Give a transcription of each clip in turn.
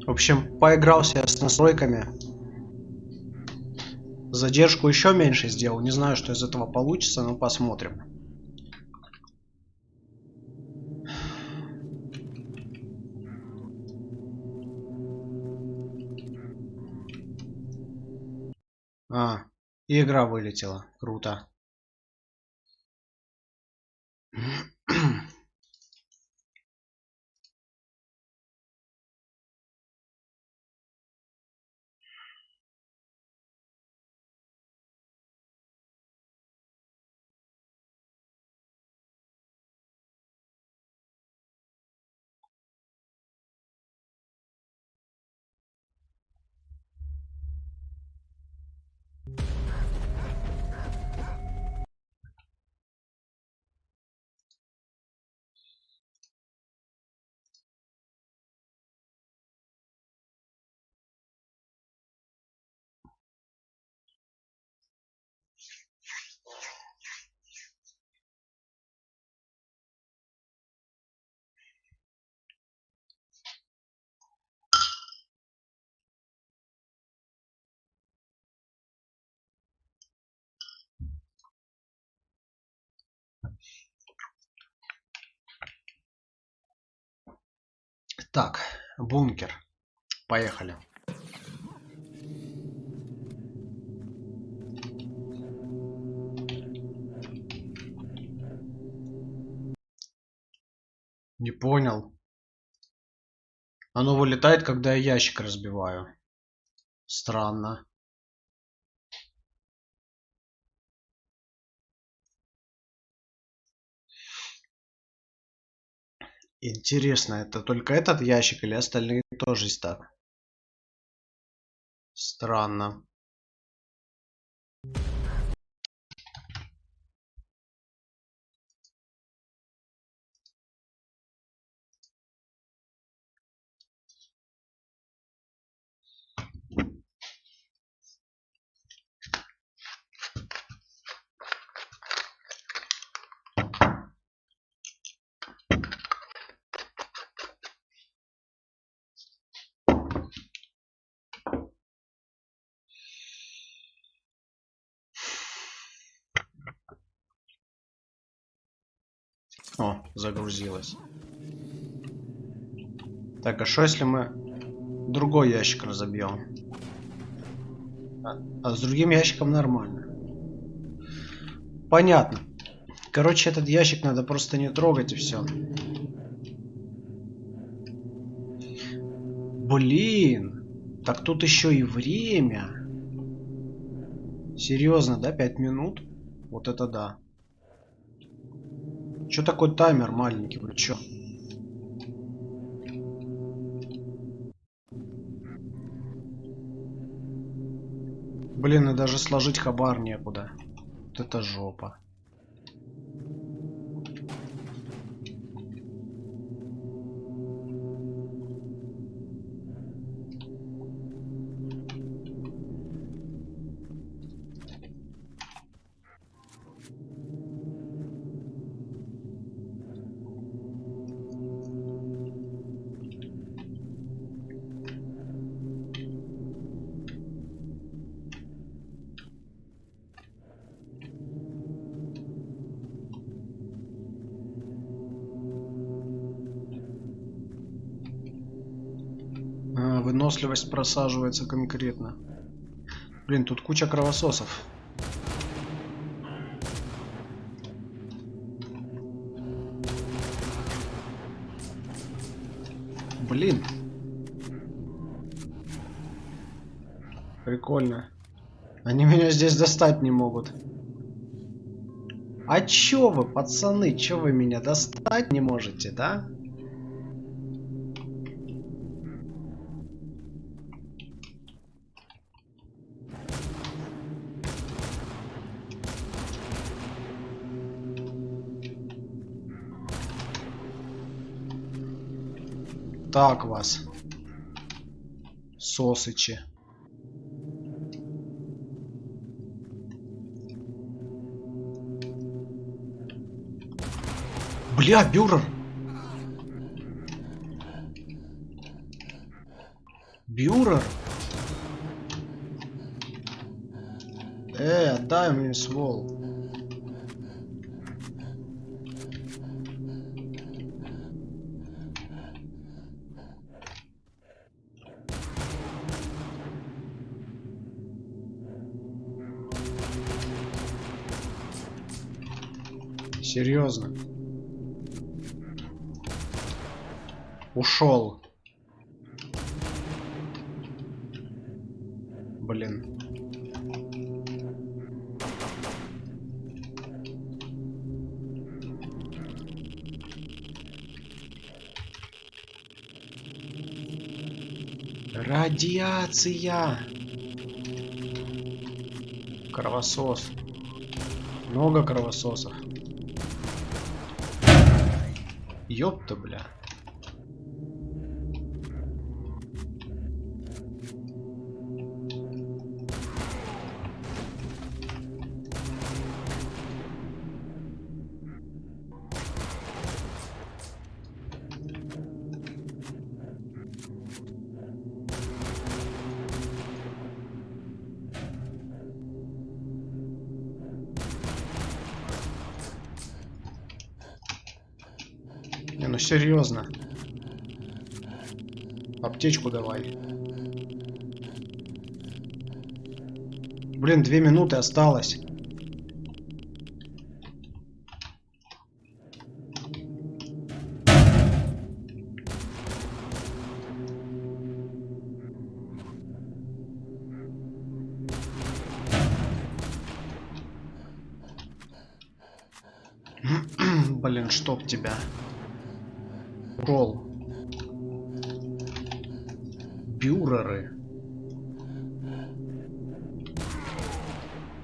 В общем, поигрался я с настройками. Задержку еще меньше сделал. Не знаю, что из этого получится, но посмотрим. И игра вылетела. Круто. Так, бункер. Поехали. Не понял. Оно вылетает, когда я ящик разбиваю. Странно. Интересно, это только этот ящик или остальные тоже так? Странно. О, загрузилось. Так, а что если мы другой ящик разобьем? А с другим ящиком нормально. Понятно. Короче, этот ящик надо просто не трогать и все. Блин. Так тут еще и время. Серьезно, да? 5 минут? Вот это да. Че такой таймер маленький? Вы че? Блин, и даже сложить хабар некуда. Вот это жопа. Выносливость просаживается конкретно. Блин, тут куча кровососов. Блин. Прикольно. Они меня здесь достать не могут. А чё вы, пацаны, чё вы меня достать не можете, да? Так вас. Сосычи. Бля, бюрер. Бюрер? Отдай мне ствол. Серьезно? Ушел. Блин. Радиация. Кровосос. Много кровососов. Ёпта, бля. Не, ну серьезно. Аптечку давай. Блин, 2 минуты осталось. Блин, чтоб тебя. Ролл. Бюреры.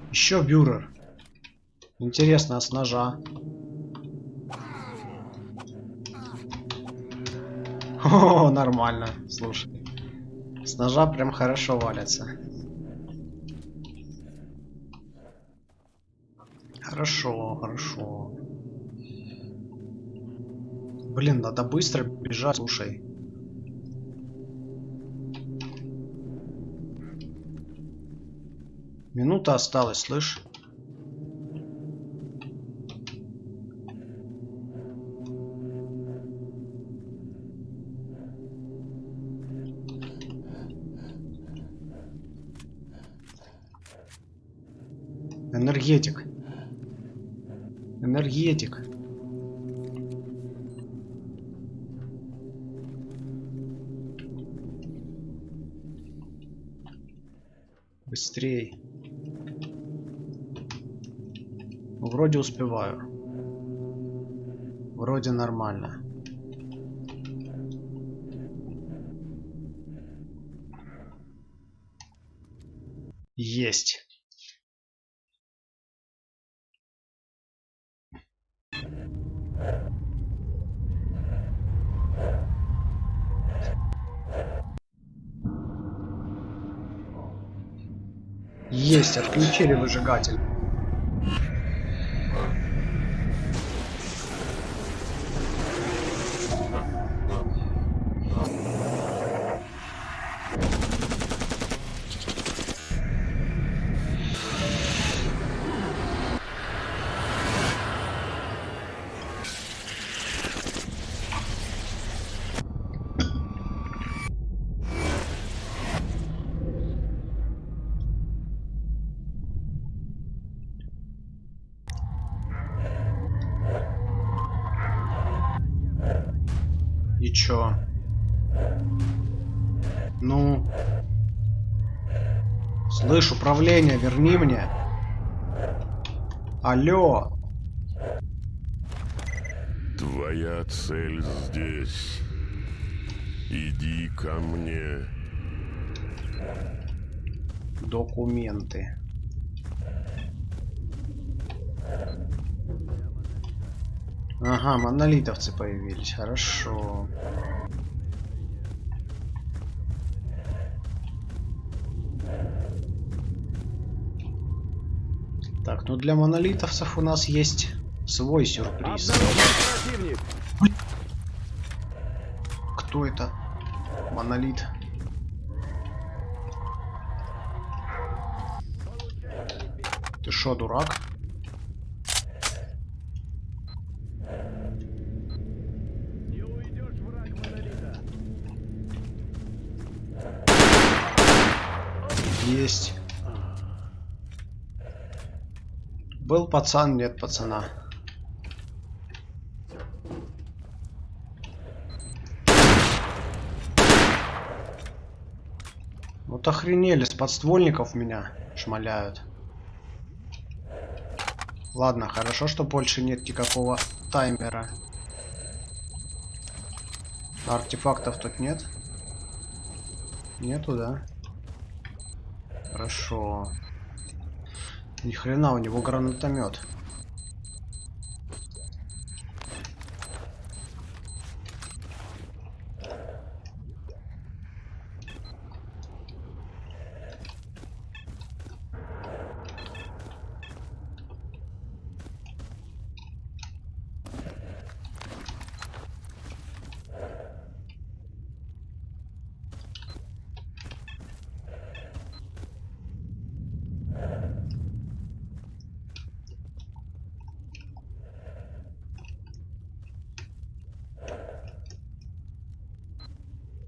Еще бюрер. Интересно, а с ножа? О, нормально, слушай. С ножа прям хорошо валятся. Хорошо, хорошо. Блин, надо быстро бежать, слушай. Минута осталась, слышь? Энергетик. Энергетик. Быстрей. Вроде успеваю. Вроде нормально. Есть. Есть, отключили выжигатель. И чё? Ну? Слышь, управление, верни мне. Алло. Твоя цель здесь. Иди ко мне. Документы. Ага, монолитовцы появились. Хорошо. Так, ну для монолитовцев у нас есть свой сюрприз. Кто это? Монолит. Ты шо, дурак? Не уйдешь, враг монолита. Есть. Был пацан, нет пацана. Вот охренели, с подствольников меня шмаляют. Ладно, хорошо, что больше нет никакого таймера. Артефактов тут нет? Нету, да? Хорошо. Ни хрена, у него гранатомет.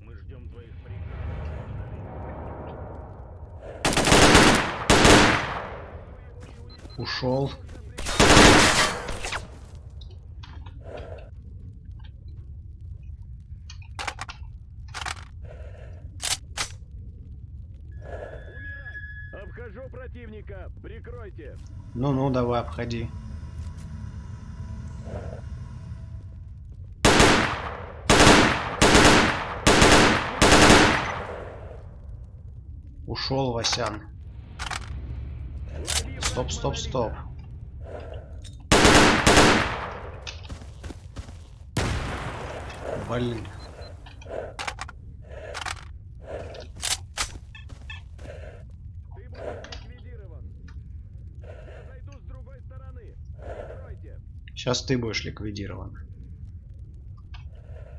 Мы ждем твоих приказов. Ушел. Обхожу противника. Прикройте. Ну-ну, давай, обходи. Ушел Васян. Стоп, стоп, стоп. Блин. Ты будешь ликвидирован. Я зайду с другой стороны. Прикройте. Сейчас ты будешь ликвидирован.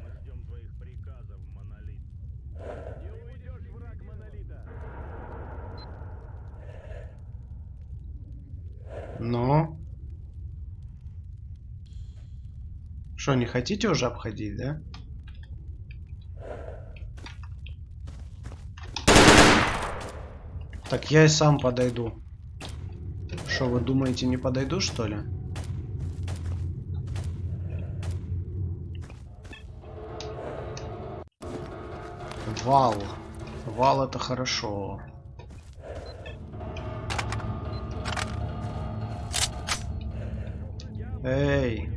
Мы ждем твоих приказов, монолит. Не уйдешь, враг монолита. Ну? Что, не хотите уже обходить, да? Так я и сам подойду. Что, вы думаете, не подойду, что ли? Вал. Вал это хорошо. Эй.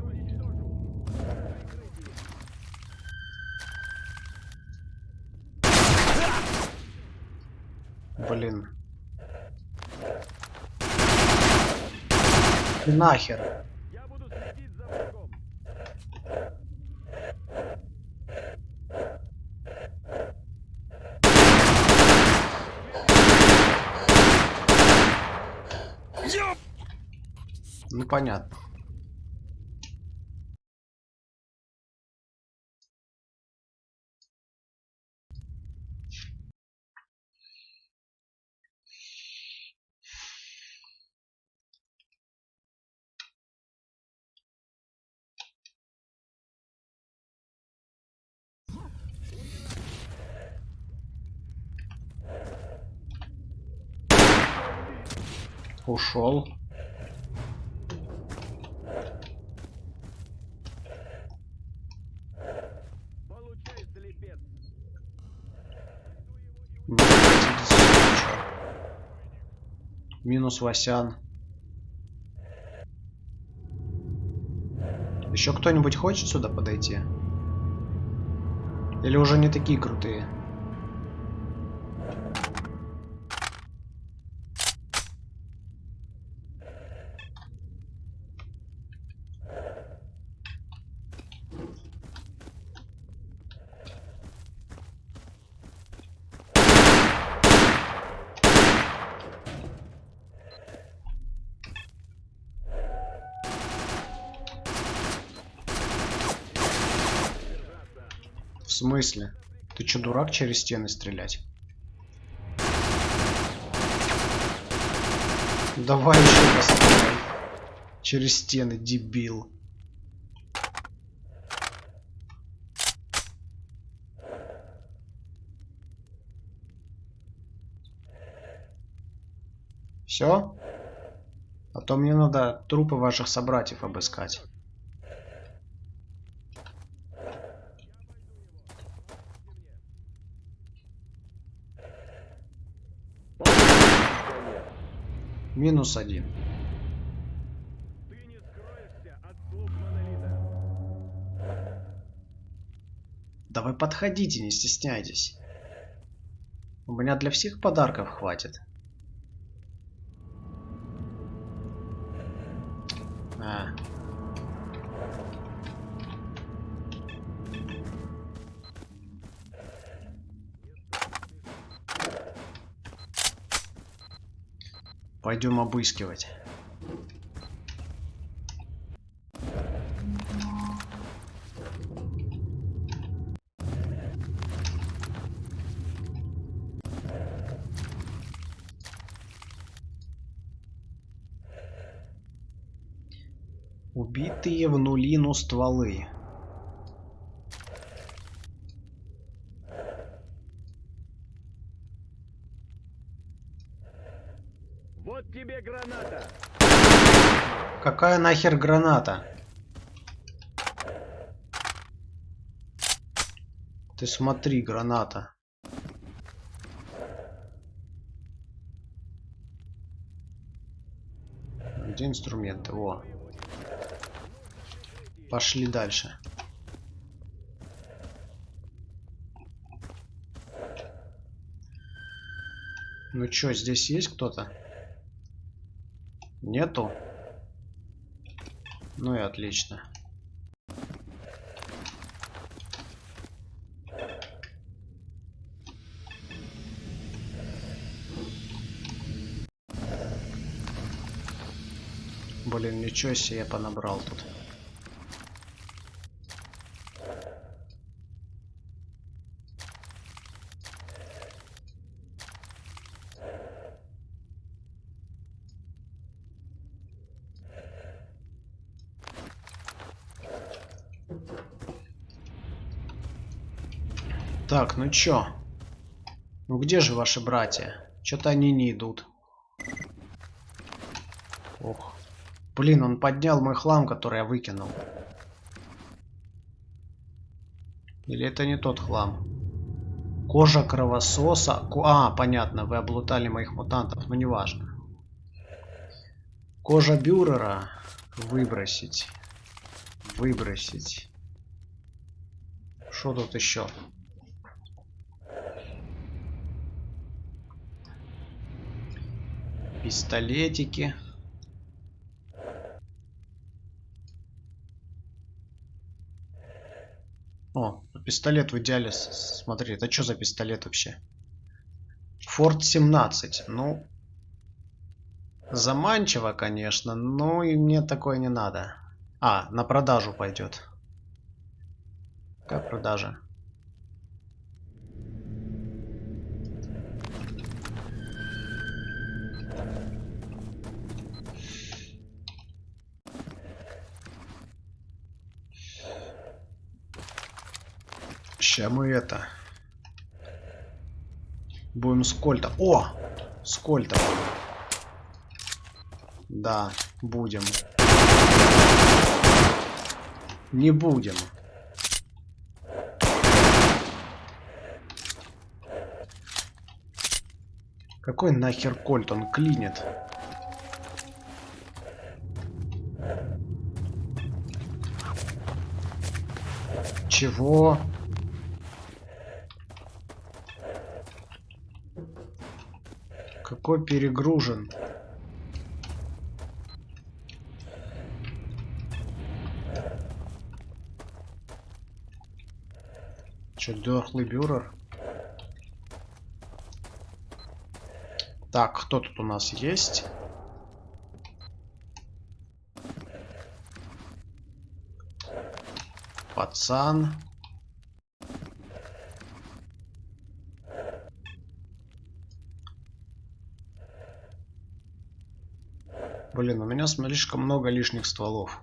Блин. Ты нахер. Я буду следить за врагом. Ну понятно. Ушел. Получай, слепец. Минус Васян. Еще кто-нибудь хочет сюда подойти? Или уже не такие крутые? В смысле? Ты чё, дурак, через стены стрелять? давай еще посмотрим. Через стены, дебил. Все? А то мне надо трупы ваших собратьев обыскать. -1. Ты не скроешься от слуг монолита. Да вы подходите, не стесняйтесь. У меня для всех подарков хватит. А. Пойдем обыскивать. Убитые в нулину стволы. Вот тебе граната. Какая нахер граната? Ты смотри, граната. Где инструменты? Во. Пошли дальше. Ну чё, здесь есть кто-то? Нету? Ну и отлично. Блин, ничего себе я понабрал тут. Так, ну чё? Ну где же ваши братья? Чё-то они не идут. Ох. Блин, он поднял мой хлам, который я выкинул. Или это не тот хлам? Кожа кровососа. А, понятно, вы облутали моих мутантов, но неважно. Кожа бюрера. Выбросить. Выбросить. Что тут еще? Пистолетики. О, пистолет в идеале. Смотри, это что за пистолет вообще? Форт 17. Ну, заманчиво, конечно, но и мне такое не надо. А, на продажу пойдет. Какая продажа? Ща мы это... Будем с кольта. О! С кольта. Да, будем. Не будем. Какой нахер кольт? Он клинит. Чего? Какой перегружен? Че, дохлый бюрер? Так, кто тут у нас есть? Пацан. Блин, у меня слишком много лишних стволов.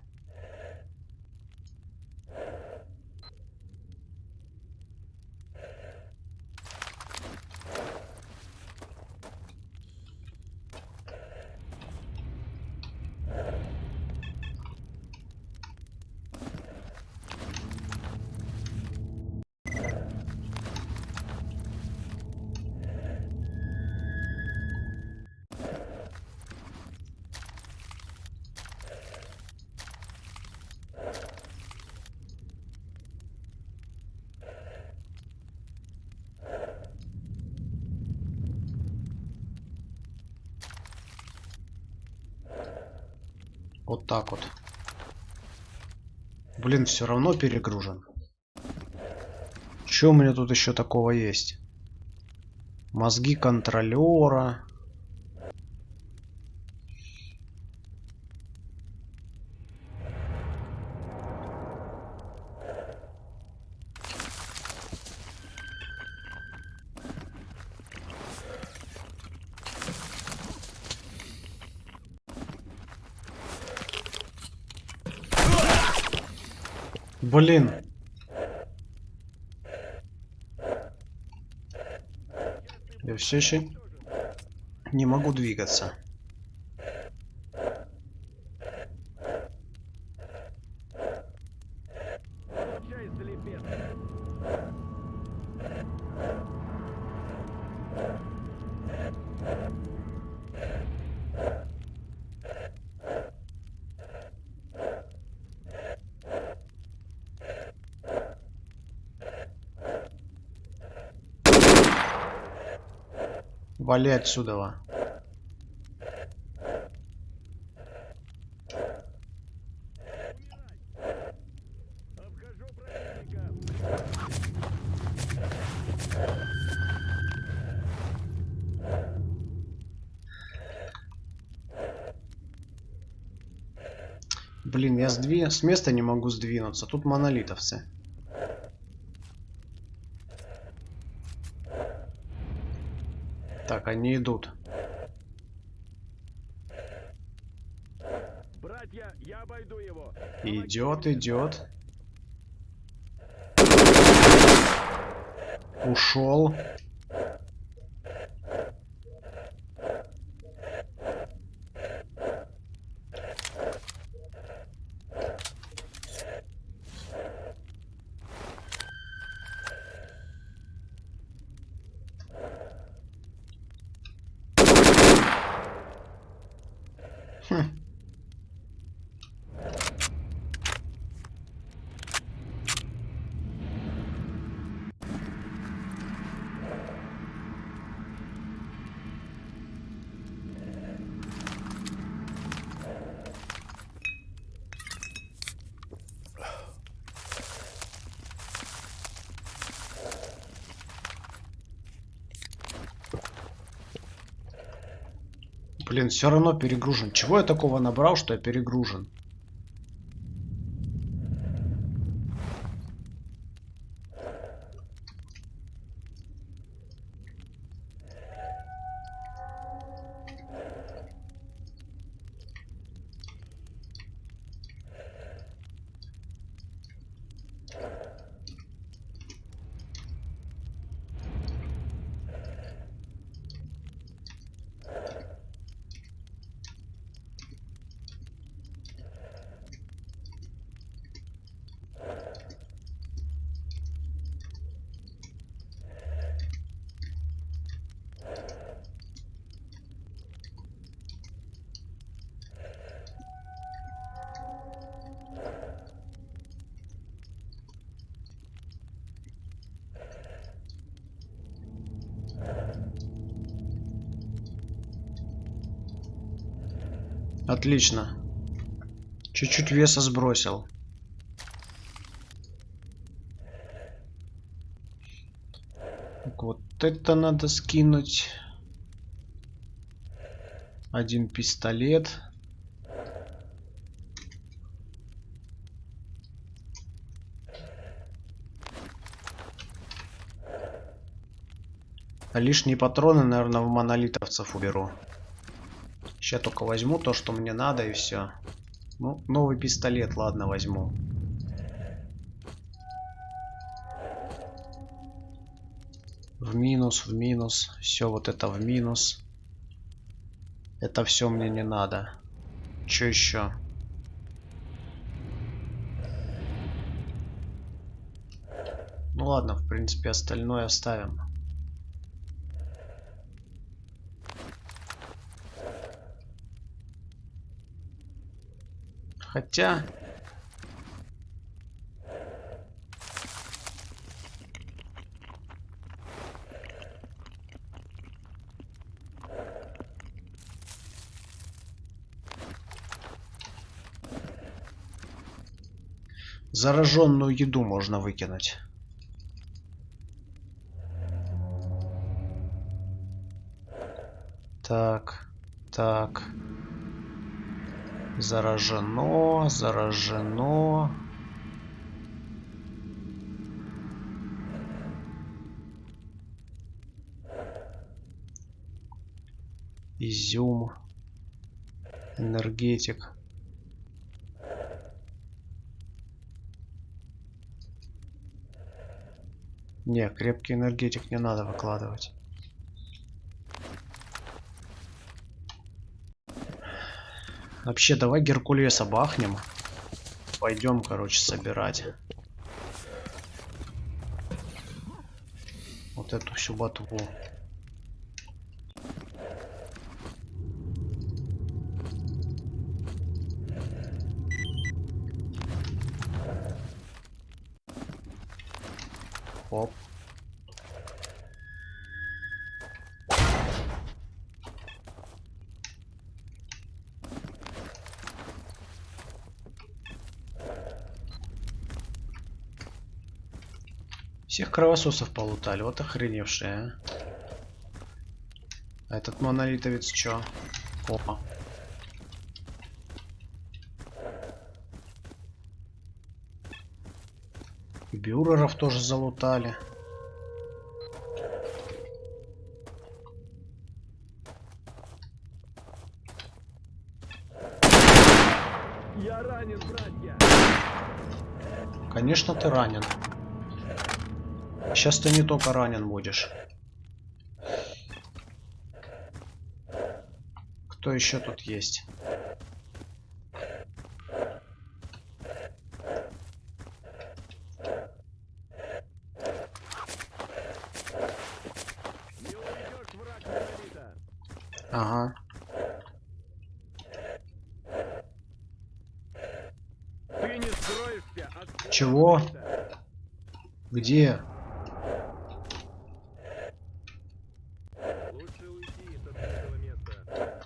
Вот так вот. Блин, все равно перегружен. Что у меня тут еще такого есть? Мозги контролера. Блин. Я все еще не могу двигаться. Получай, залепец. Вали отсюда. Обхожу противника. Блин, я с места не могу сдвинуться. Тут монолитовцы. Так, они идут. Братья, я обойду его. Идет, идет. Ушел. Хм. Блин, все равно перегружен. Чего я такого набрал, что я перегружен? Отлично. Чуть-чуть веса сбросил. Так, вот это надо скинуть. Один пистолет. А лишние патроны, наверное, в монолитовцев уберу. Сейчас только возьму то, что мне надо, и все. Ну, новый пистолет, ладно, возьму. В минус, в минус. Все вот это в минус. Это все мне не надо. Что еще? Ну ладно, в принципе, остальное оставим. Хотя... Зараженную еду можно выкинуть. Так, так. Заражено, заражено. Изюм. Энергетик. Не, крепкий энергетик не надо выкладывать. Вообще, давай Геркулеса бахнем. Пойдем, короче, собирать. Вот эту всю ботву. Оп. Всех кровососов полутали, вот охреневшие, а. А этот монолитовец чё? О. И бюреров тоже залутали. Я ранен, братья! Конечно, ты ранен. Сейчас ты не только ранен будешь. Кто еще тут есть? Не уйдешь, враг монолита! Ага. Ты не скроешься от... Чего? Где? Лучше уйти с этого места.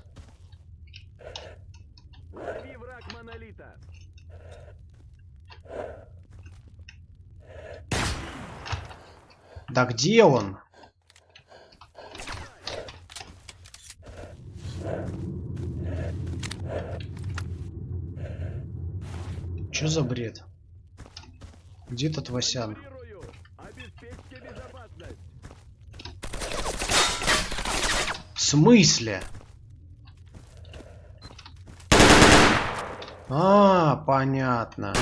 Лови, враг монолита! Да где он? Чё за бред? Где этот Васян? Контролирую! Обеспечьте безопасность! В смысле? А, понятно.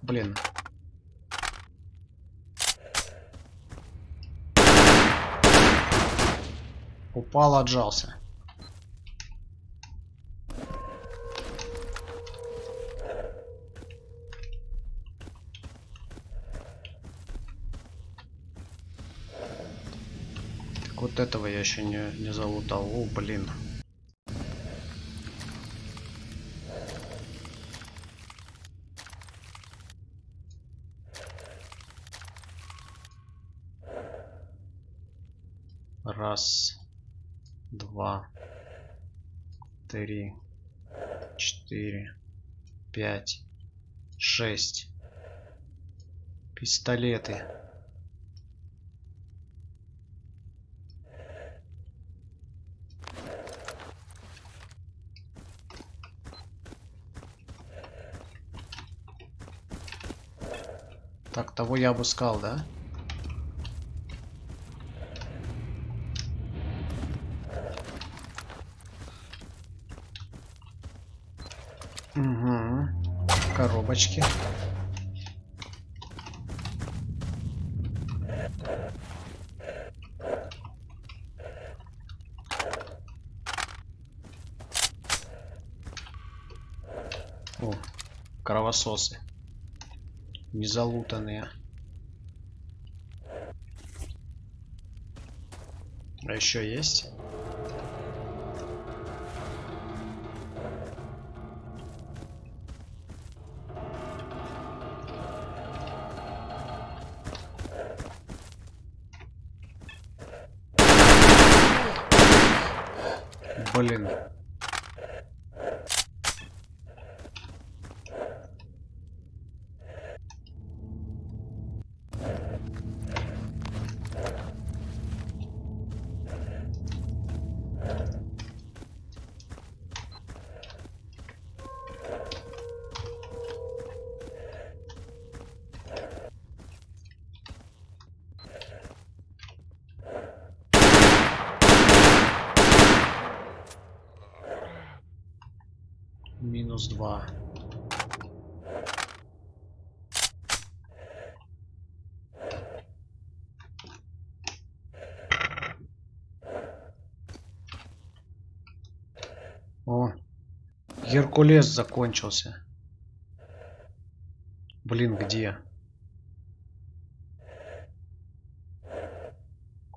Блин. Упал, отжался. Так вот этого я еще не залутал. О, блин. Раз, два, три, 4, 5, 6. Пистолеты. Так, того я обыскал, да? Угу. Коробочки. О, кровососы. Незалутанные. А еще есть? Блин. -2. О, Геркулес закончился. Блин, где?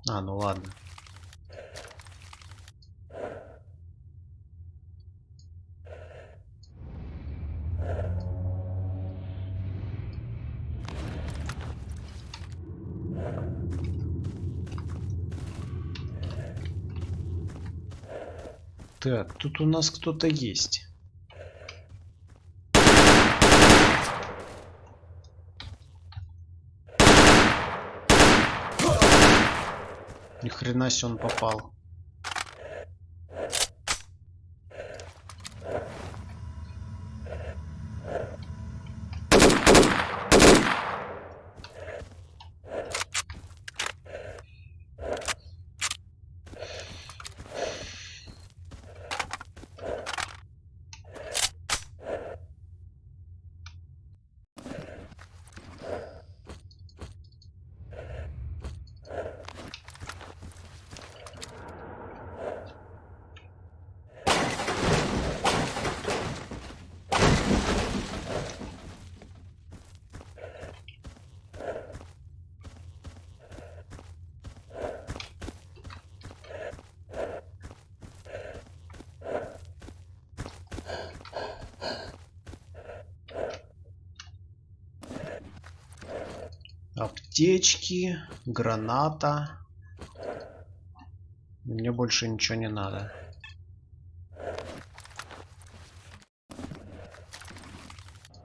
А, ну ладно. Так, тут у нас кто-то есть. Ни хрена себе он попал. Аптечки, граната. Мне больше ничего не надо.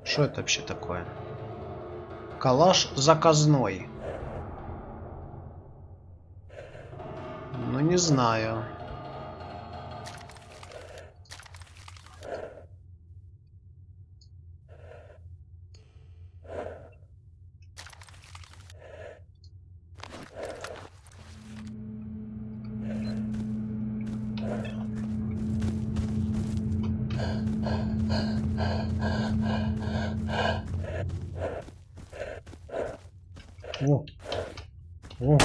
Что это вообще такое? Калаш заказной. Ну, не знаю. О! О!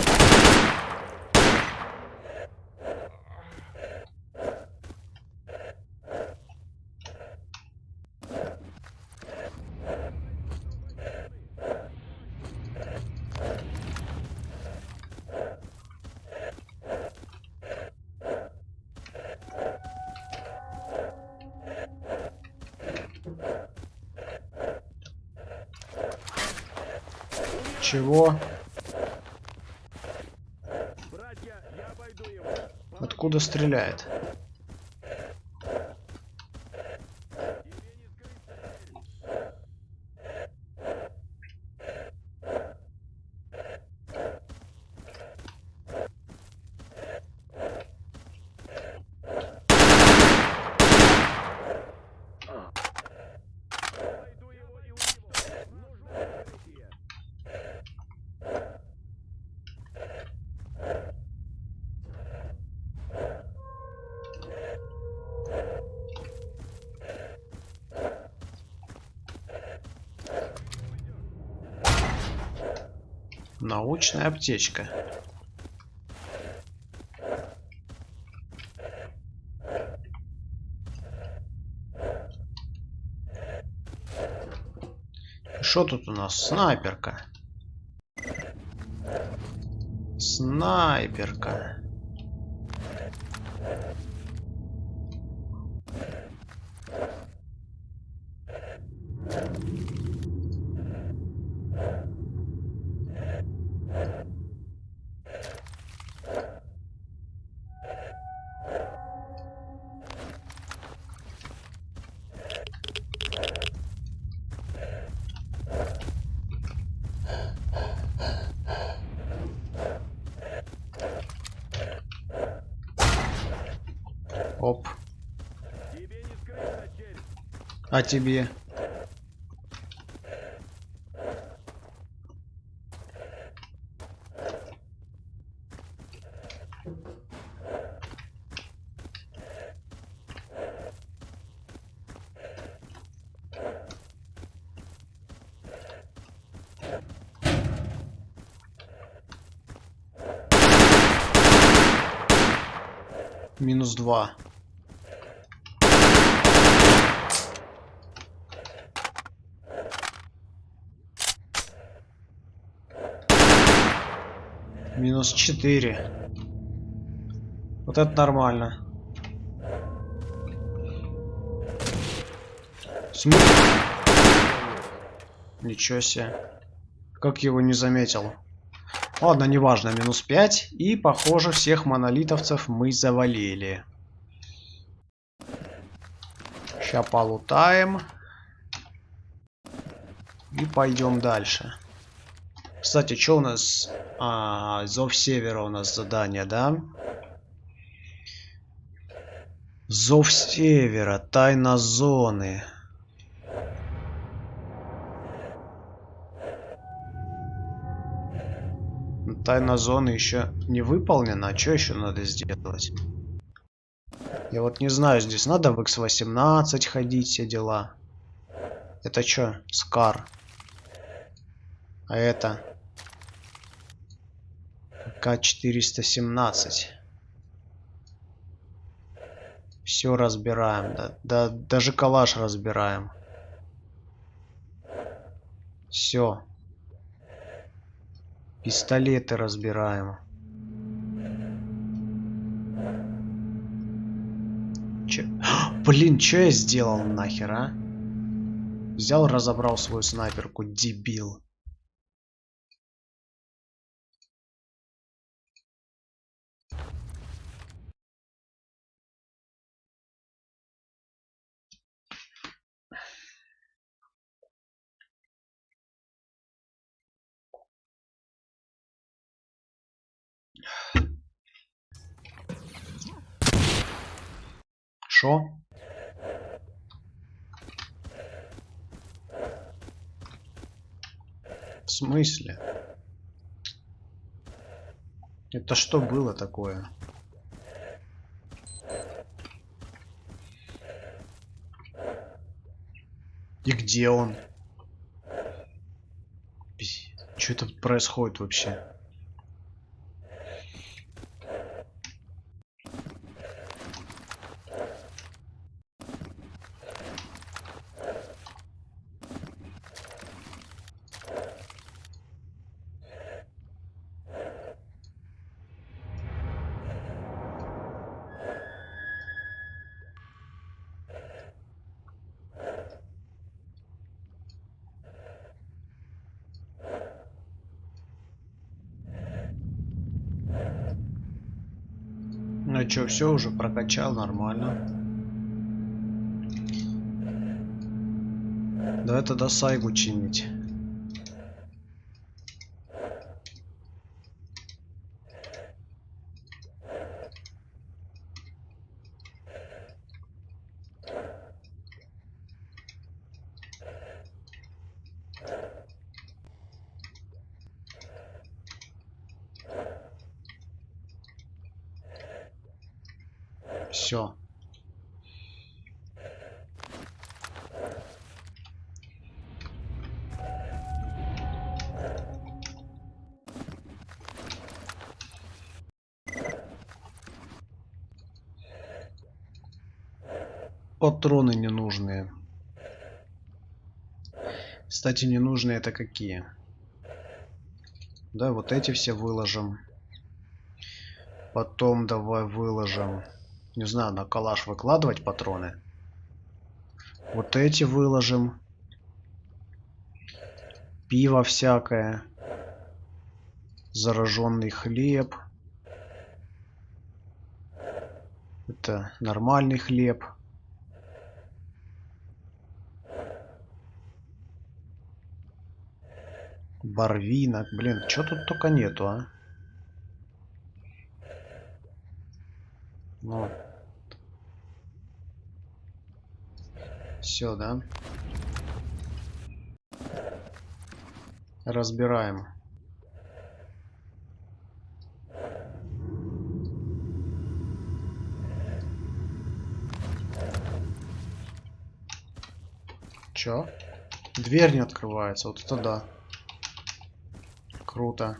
Чего? Братья, я обойду его. Откуда стреляет? Тебе не скрыться. Обойду его и убью. Нужно прикрытие. Научная аптечка. Что тут у нас? Снайперка. Снайперка. Оп. Тебе не скрыться, череп. А тебе? -2. -4. Вот это нормально. Смысл? Ничего себе. Как его не заметил. Ладно, неважно. -5. И, похоже, всех монолитовцев мы завалили. Сейчас полутаем. И пойдем дальше. Кстати, что у нас? Зов Севера у нас задание, да? Зов Севера. Тайна зоны. Тайна зоны еще не выполнена. А что еще надо сделать? Я вот не знаю, здесь надо в X18 ходить, все дела. Это что? Скар. А это? К-417. Все разбираем. Да, даже калаш разбираем. Все. Пистолеты разбираем. Блин, что я сделал нахер, а? Взял, разобрал свою снайперку, дебил. Шо? В смысле? Это что было такое? И где он? Что тут происходит вообще? Ну что, все уже прокачал нормально. Давай тогда сайгу чинить. Все. Патроны ненужные. Кстати, ненужные это какие? Да, вот эти все выложим. Потом давай выложим. Не знаю, на калаш выкладывать патроны. Вот эти выложим. Пиво всякое. Зараженный хлеб. Это нормальный хлеб. Барвинок. Блин, чё тут только нету, а? Ну. Все, да? Разбираем. Чё? Дверь не открывается. Вот это да. Круто.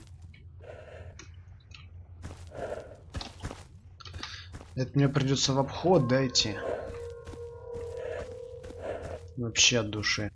Это мне придется в обход, да, идти? Вообще от души.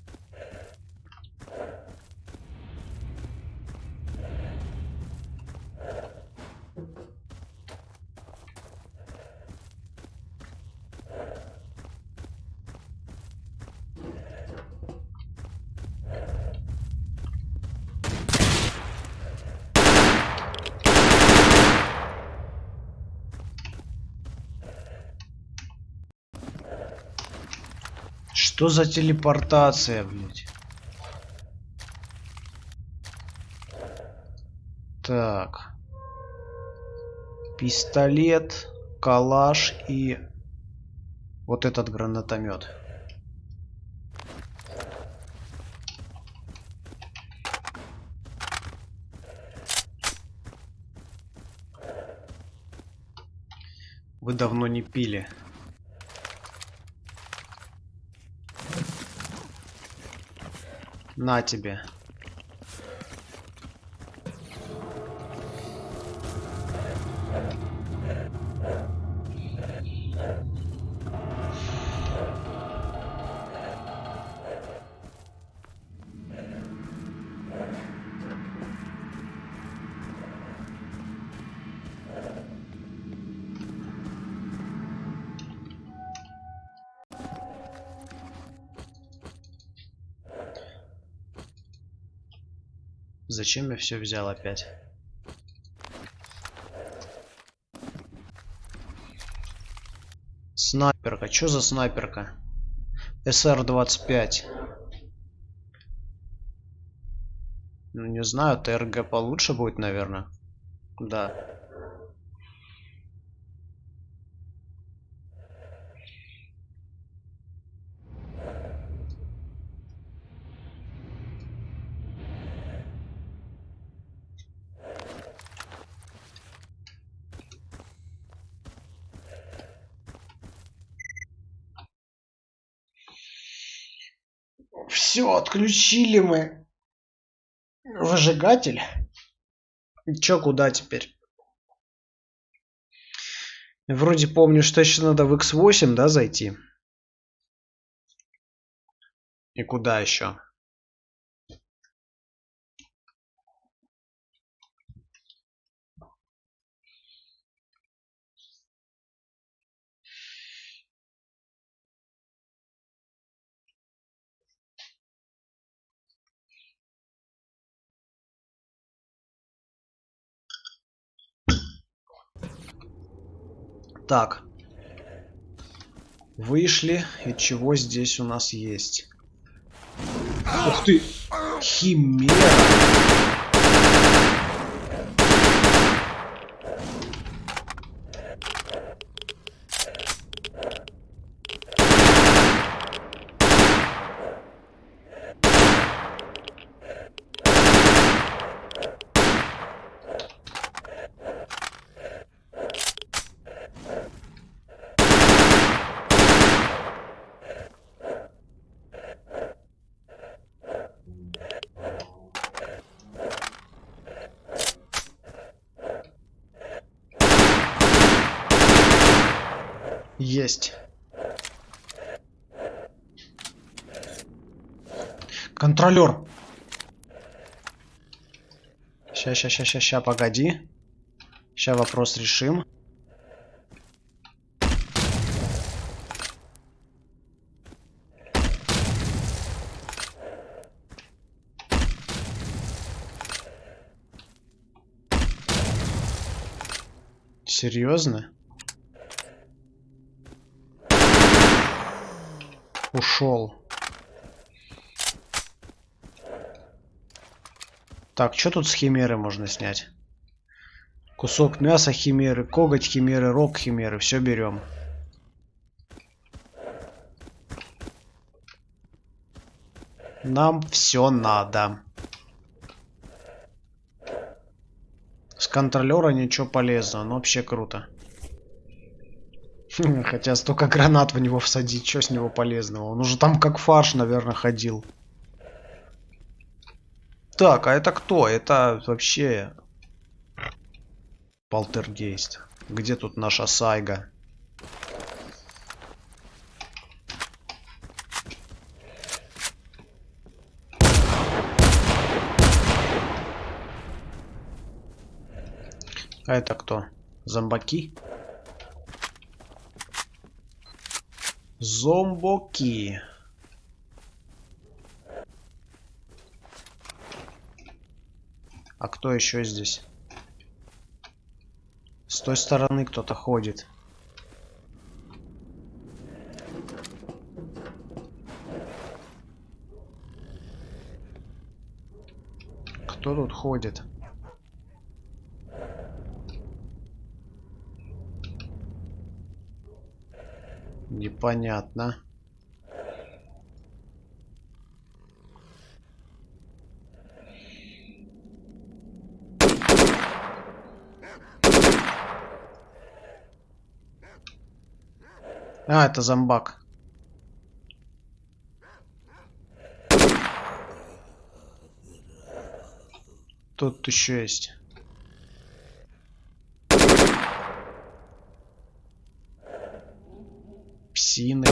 Что за телепортация, блядь? Так. Пистолет, калаш и вот этот гранатомет. Вы давно не пили. На тебе. Зачем я все взял опять? Снайперка. Чё за снайперка? СР-25. Ну, не знаю, ТРГ получше будет, наверное. Да. Все, отключили мы выжигатель. Чё, куда теперь? Вроде помню, что еще надо в X8, да, зайти. И куда еще? Так. Вышли. И чего здесь у нас есть? Ух ты! Химера! Есть. Контролер. Ща, погоди. Ща вопрос решим. Серьезно? Ушел. Так, что тут с химеры можно снять? Кусок мяса химеры, коготь химеры, рог химеры. Все берем. Нам все надо. С контролера ничего полезного, но вообще круто. Хотя столько гранат в него всадить, что с него полезного? Он уже там как фарш, наверное, ходил. Так, а это кто? Это вообще полтергейст. Где тут наша сайга? А это кто? Зомбаки? Зомбоки. А кто еще здесь? С той стороны кто-то ходит. Кто тут ходит? Непонятно. А, это зомбак. Тут еще есть. Псины.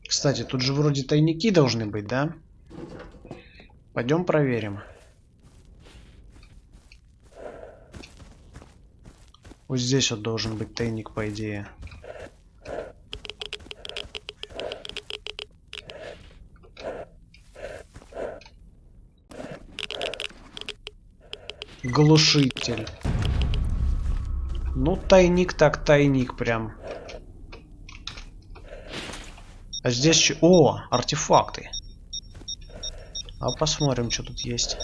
Кстати, тут же вроде тайники должны быть, да? Пойдем проверим. Вот здесь вот должен быть тайник, по идее. Глушитель. Ну, тайник так тайник прям. А здесь что? О, артефакты. А посмотрим, что тут есть.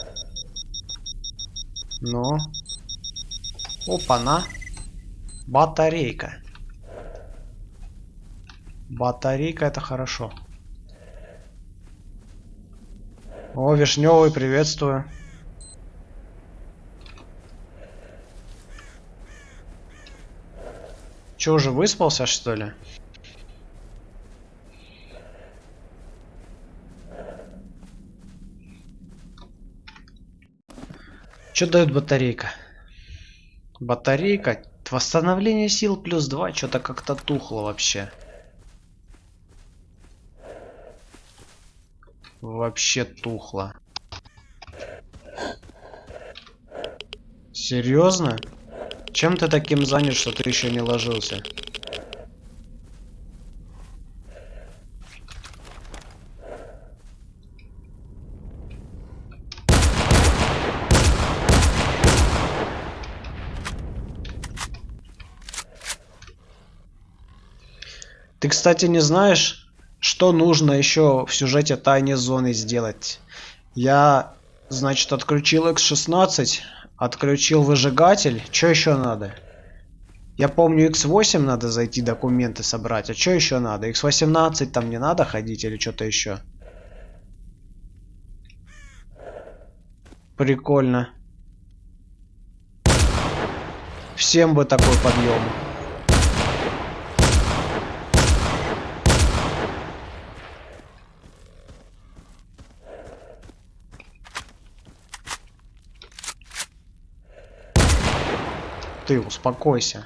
Ну. Опа-на. Батарейка. Батарейка — это хорошо. О, вишневый, приветствую. Че, уже выспался, что ли? Что дает батарейка? Батарейка. Восстановление сил +2. Что-то как-то тухло вообще. Вообще тухло. Серьезно? Чем ты таким занят, что ты еще не ложился? Ты, кстати, не знаешь, что нужно еще в сюжете тайной зоны сделать? Я, значит, отключил X16, отключил выжигатель. Что еще надо? Я помню, X8 надо зайти, документы собрать. А что еще надо? X18 там не надо ходить или что-то еще? Прикольно. Всем бы такой подъем. Ты успокойся.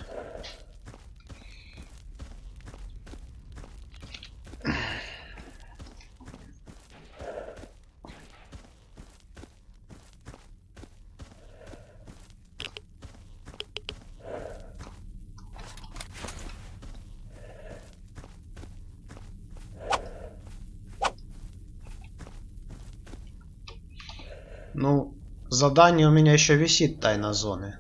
Ну, задание у меня еще висит, тайна зоны.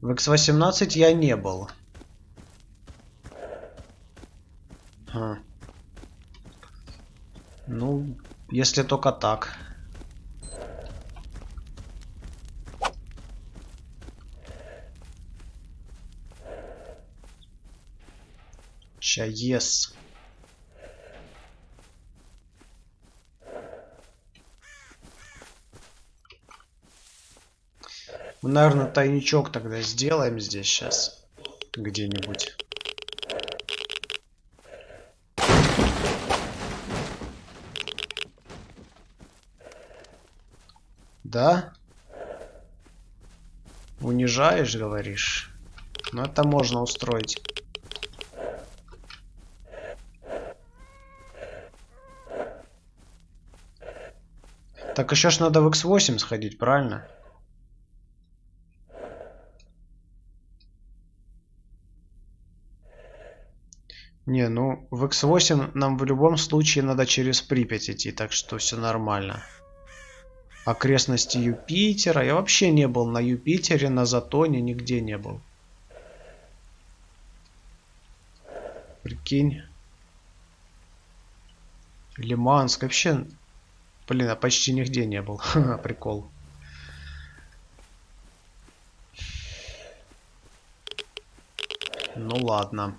В X18 я не был. Ну, если только так. Чаес. Мы, наверное, тайничок тогда сделаем здесь сейчас. Где-нибудь. Да? Унижаешь, говоришь? Ну, это можно устроить. Так еще ж надо в X8 сходить, правильно? Не, ну в X8 нам в любом случае надо через Припять идти, так что все нормально. Окрестности Юпитера. Я вообще не был на Юпитере, на Затоне, нигде не был. Прикинь. Лиманск. Вообще, блин, я почти нигде не был. Прикол. Ну ладно.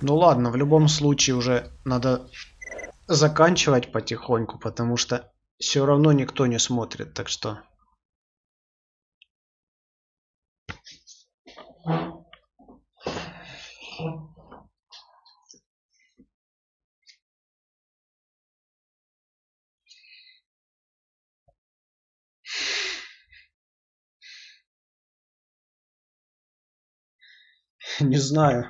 Ну ладно, в любом случае уже надо заканчивать потихоньку, потому что все равно никто не смотрит, так что... Не знаю,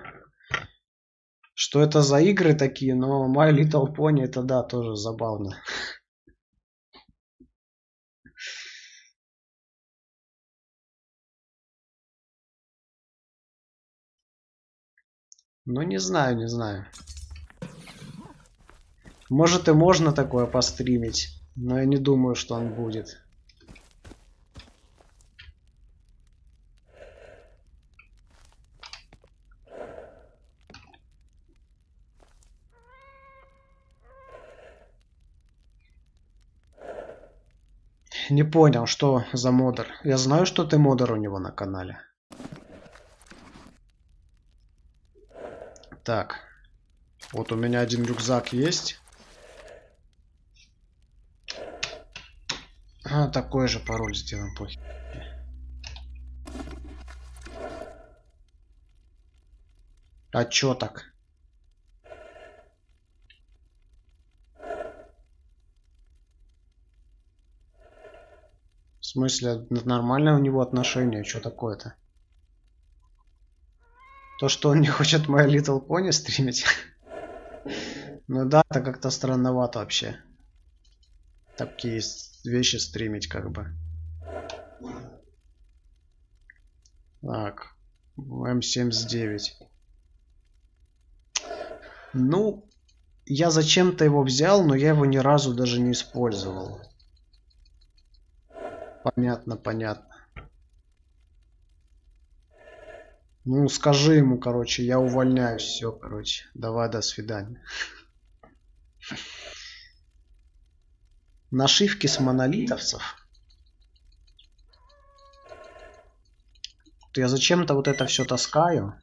что это за игры такие, но My Little Pony это да, тоже забавно. Ну не знаю, не знаю. Может и можно такое постримить, но я не думаю, что он будет. Не понял, что за модер. Я знаю, что ты модер у него на канале. Так. Вот у меня один рюкзак есть. Такой же пароль сделаем, похер. А чё так? В смысле, нормальное у него отношение, что такое-то? То, что он не хочет My Little Pony стримить? Ну да, это как-то странновато вообще. Такие вещи стримить как бы. Так, М79. Ну, я зачем-то его взял, но я его ни разу даже не использовал. Понятно, понятно. Ну, скажи ему, короче, я увольняюсь, все, короче. Давай, до свидания. Нашивки с монолитовцев. Я зачем-то вот это все таскаю.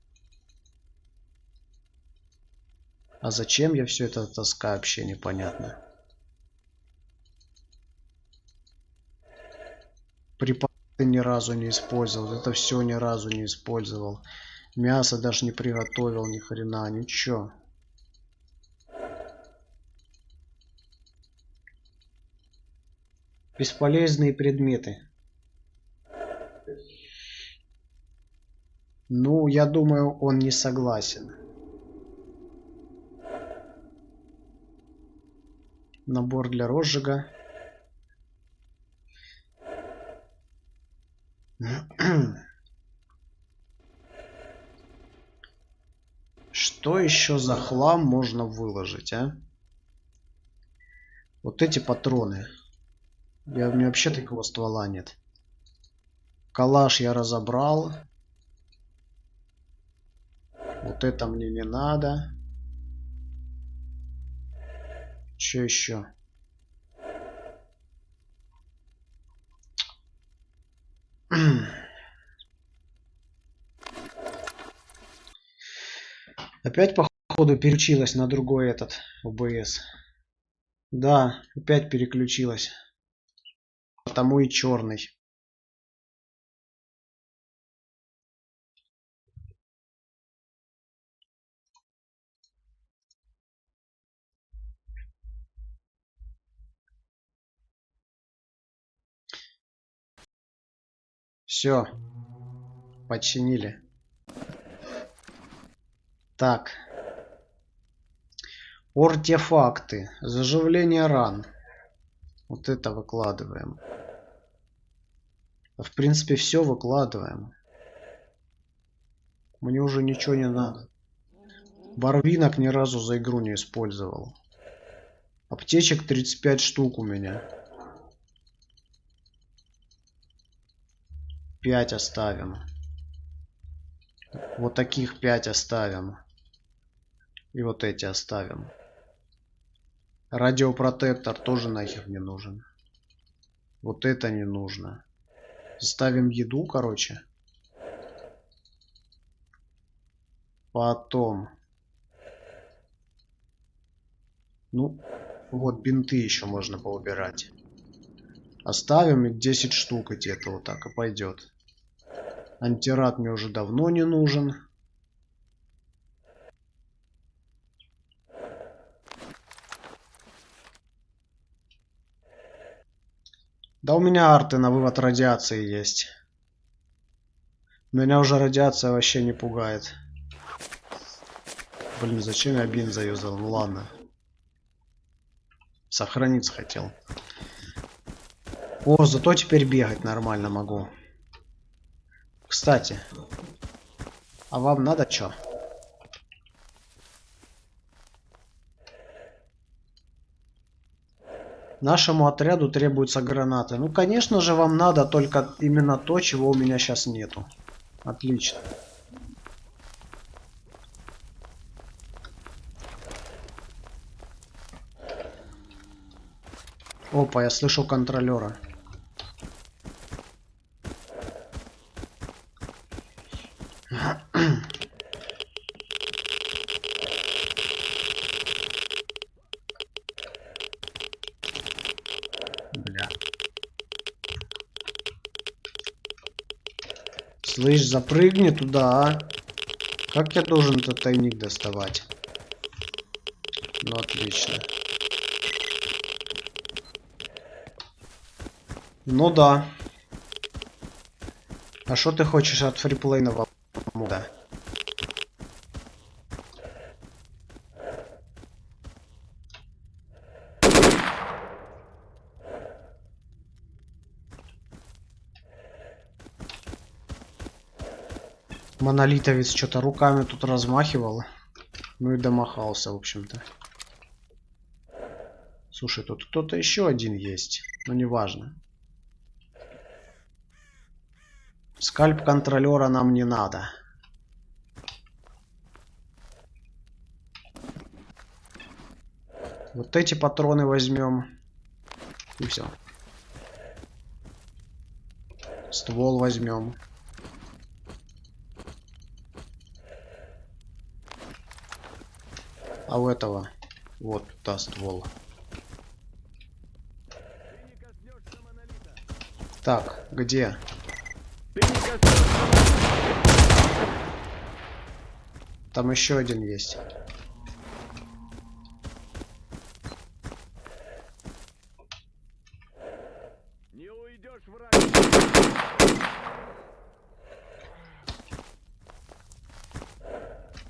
А зачем я все это таскаю, вообще непонятно. Припасы ни разу не использовал. Это все ни разу не использовал. Мясо даже не приготовил, ни хрена, ничего. Бесполезные предметы. Ну, я думаю, он не согласен. Набор для розжига. Что еще за хлам можно выложить, а? Вот эти патроны. У меня вообще такого ствола нет. Калаш я разобрал. Вот это мне не надо. Что еще? Опять походу переключилась на другой этот ОБС. Да, опять переключилась. Потому и черный. Все, починили. Так. Артефакты. Заживление ран. Вот это выкладываем. В принципе, все выкладываем. Мне уже ничего не надо. Барвинок ни разу за игру не использовал. Аптечек 35 штук у меня. 5 оставим. Вот таких 5 оставим. И вот эти оставим. Радиопротектор тоже нахер не нужен. Вот это не нужно. Ставим еду, короче. Потом. Ну, вот бинты еще можно поубирать. Оставим 10 штук где-то вот так и пойдет. Антирад мне уже давно не нужен. Да у меня арты на вывод радиации есть. Меня уже радиация вообще не пугает. Блин, зачем я бин заюзал? Ну ладно. Сохраниться хотел. О, зато теперь бегать нормально могу. Кстати. А вам надо что? Нашему отряду требуются гранаты. Ну, конечно же, вам надо только именно то, чего у меня сейчас нету. Отлично. Опа, я слышу контролера. Бля. Слышь, запрыгни туда, а. Как я должен этот тайник доставать? Ну, отлично. Ну да. А что ты хочешь от фриплейного мода? Монолитовец что-то руками тут размахивал. Ну и домахался, в общем-то. Слушай, тут кто-то еще один есть. Но неважно. Скальп контролера нам не надо. Вот эти патроны возьмем. И все. Ствол возьмем. А у этого вот та ствол. Ты не коснешься монолита. Так, где? Ты не коснешься монолита. Там еще один есть. Не уйдешь, враг.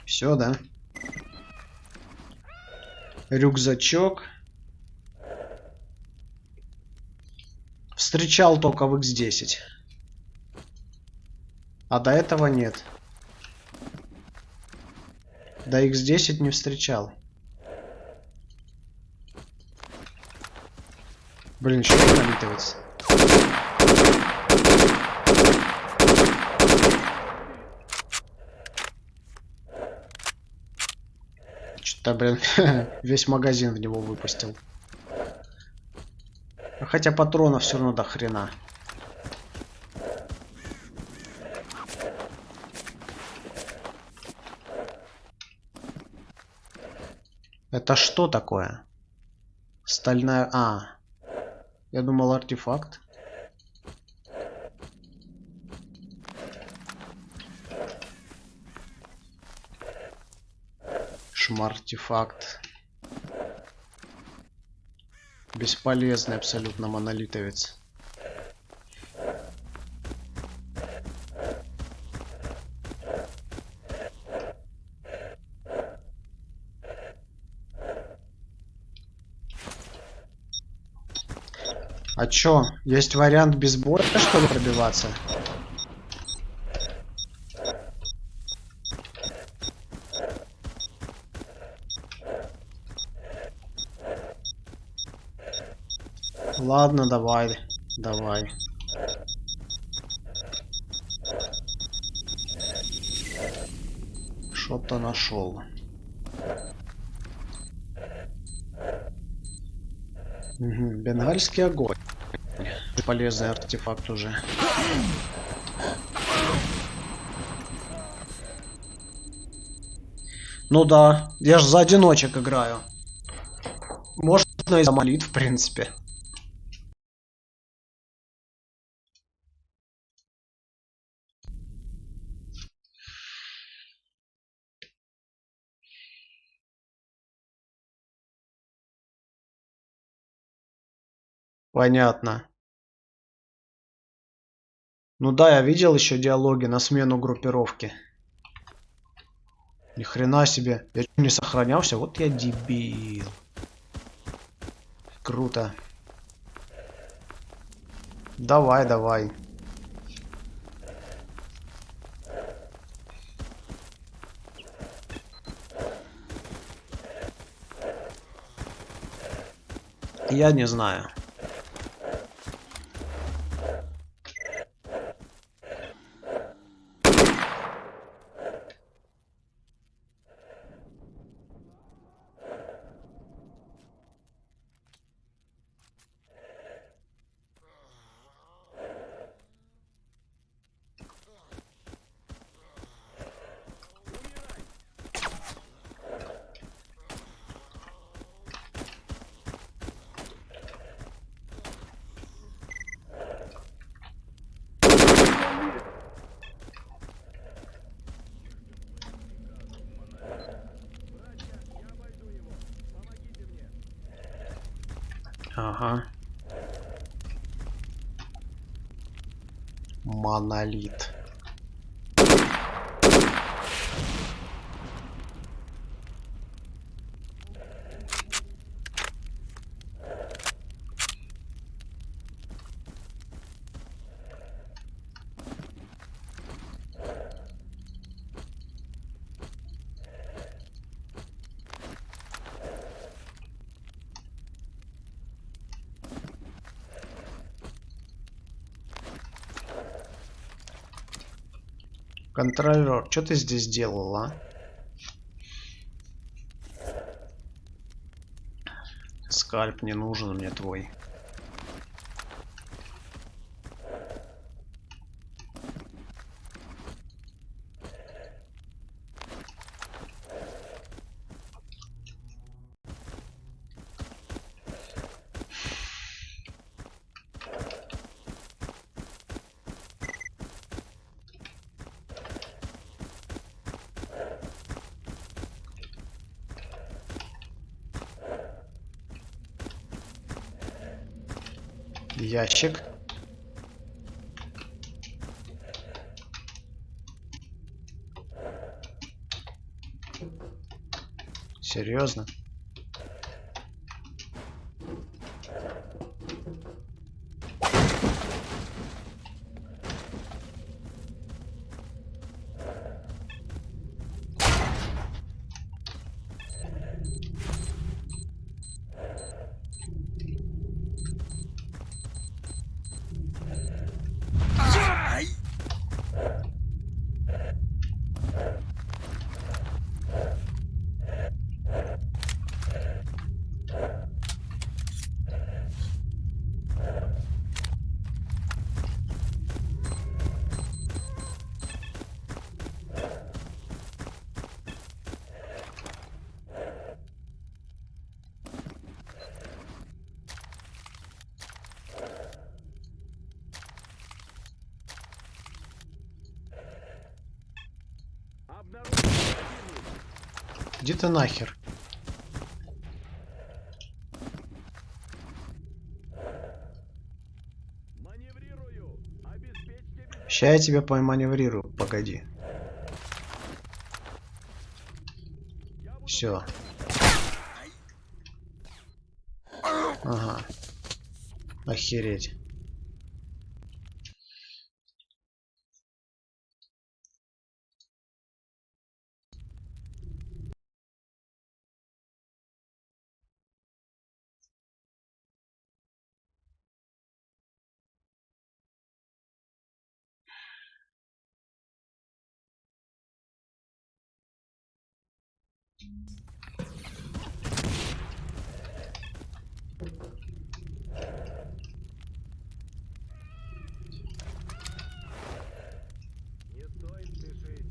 Все, да? Рюкзачок. Встречал только в X10. А до этого нет. До X10 не встречал. Блин, что налитывается? Что-то, блин, весь магазин в него выпустил. Хотя патронов все равно до хрена. Это что такое? Стальная... А, я думал артефакт. Шмартефакт. Бесполезный абсолютно монолитовец. А чё, есть вариант без боя, что ли, пробиваться? Ладно, давай, давай. Что-то нашел. Угу, бенгальский огонь. Полезный артефакт уже. Ну да, я ж за одиночек играю. Можно и за молит, в принципе. Понятно. Ну да, я видел еще диалоги на смену группировки. Ни хрена себе. Я не сохранялся, вот я дебил. Круто. Давай, давай. Я не знаю. Я обойду его. Помогите мне. Ага. Монолит. Контролер, что ты здесь делал, а? Скальп не нужен мне твой. Ящик. Серьезно? Иди ты нахер. Маневрирую. Обеспечьте безопасность. Ща я тебя поманеврирую, погоди. Все. Ага. Охереть. Не стоит спешить.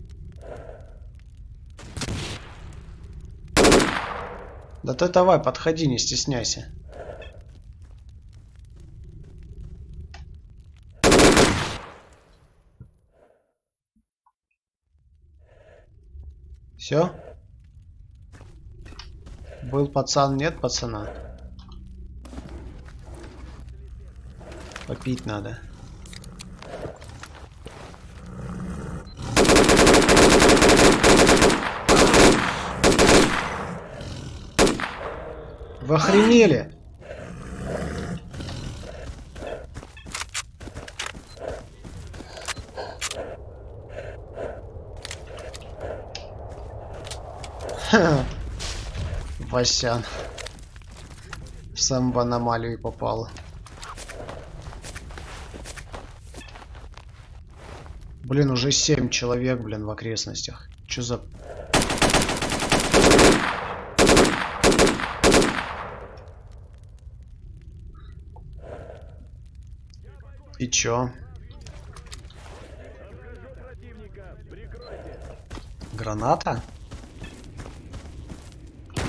Да ты давай, подходи, не стесняйся. Все? Был пацан, нет пацана? Попить надо. Вы охренели? Ха. Васян. Сам в аномалию попал. Блин, уже 7 человек, блин, в окрестностях. Чё за... И чё? Обхожу противника. Прикройте. Граната?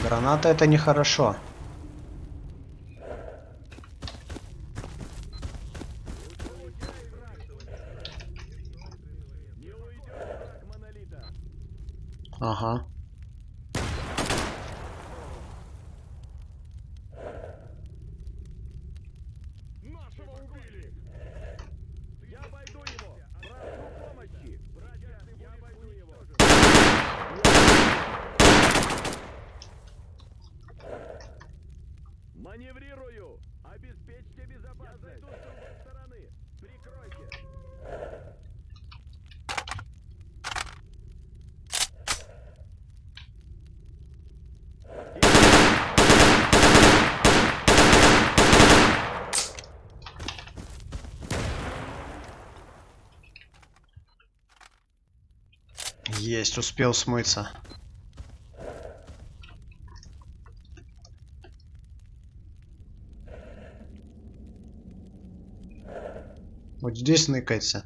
Граната — это нехорошо. Не уйдет враг монолита. Ага. Нашего убили. Я обойду его. Прошу помощи. Братья, я обойду его. Маневрирую. Обеспечьте безопасность. Я зайду с другой стороны. Прикройте. Есть, успел смыться. Вот здесь ныкается.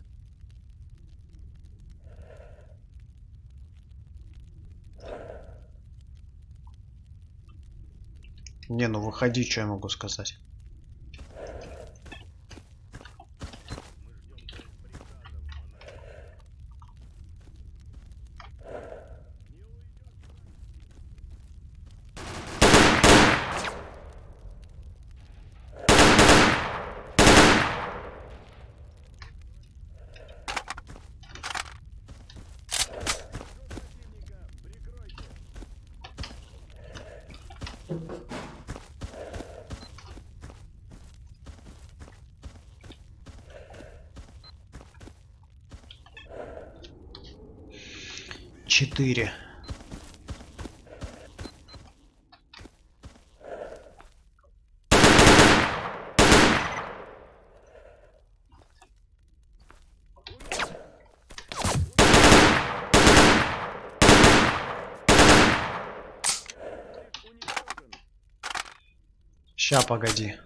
Не, ну выходи, что я могу сказать. Четыре. Уничтожен. Ща, погоди.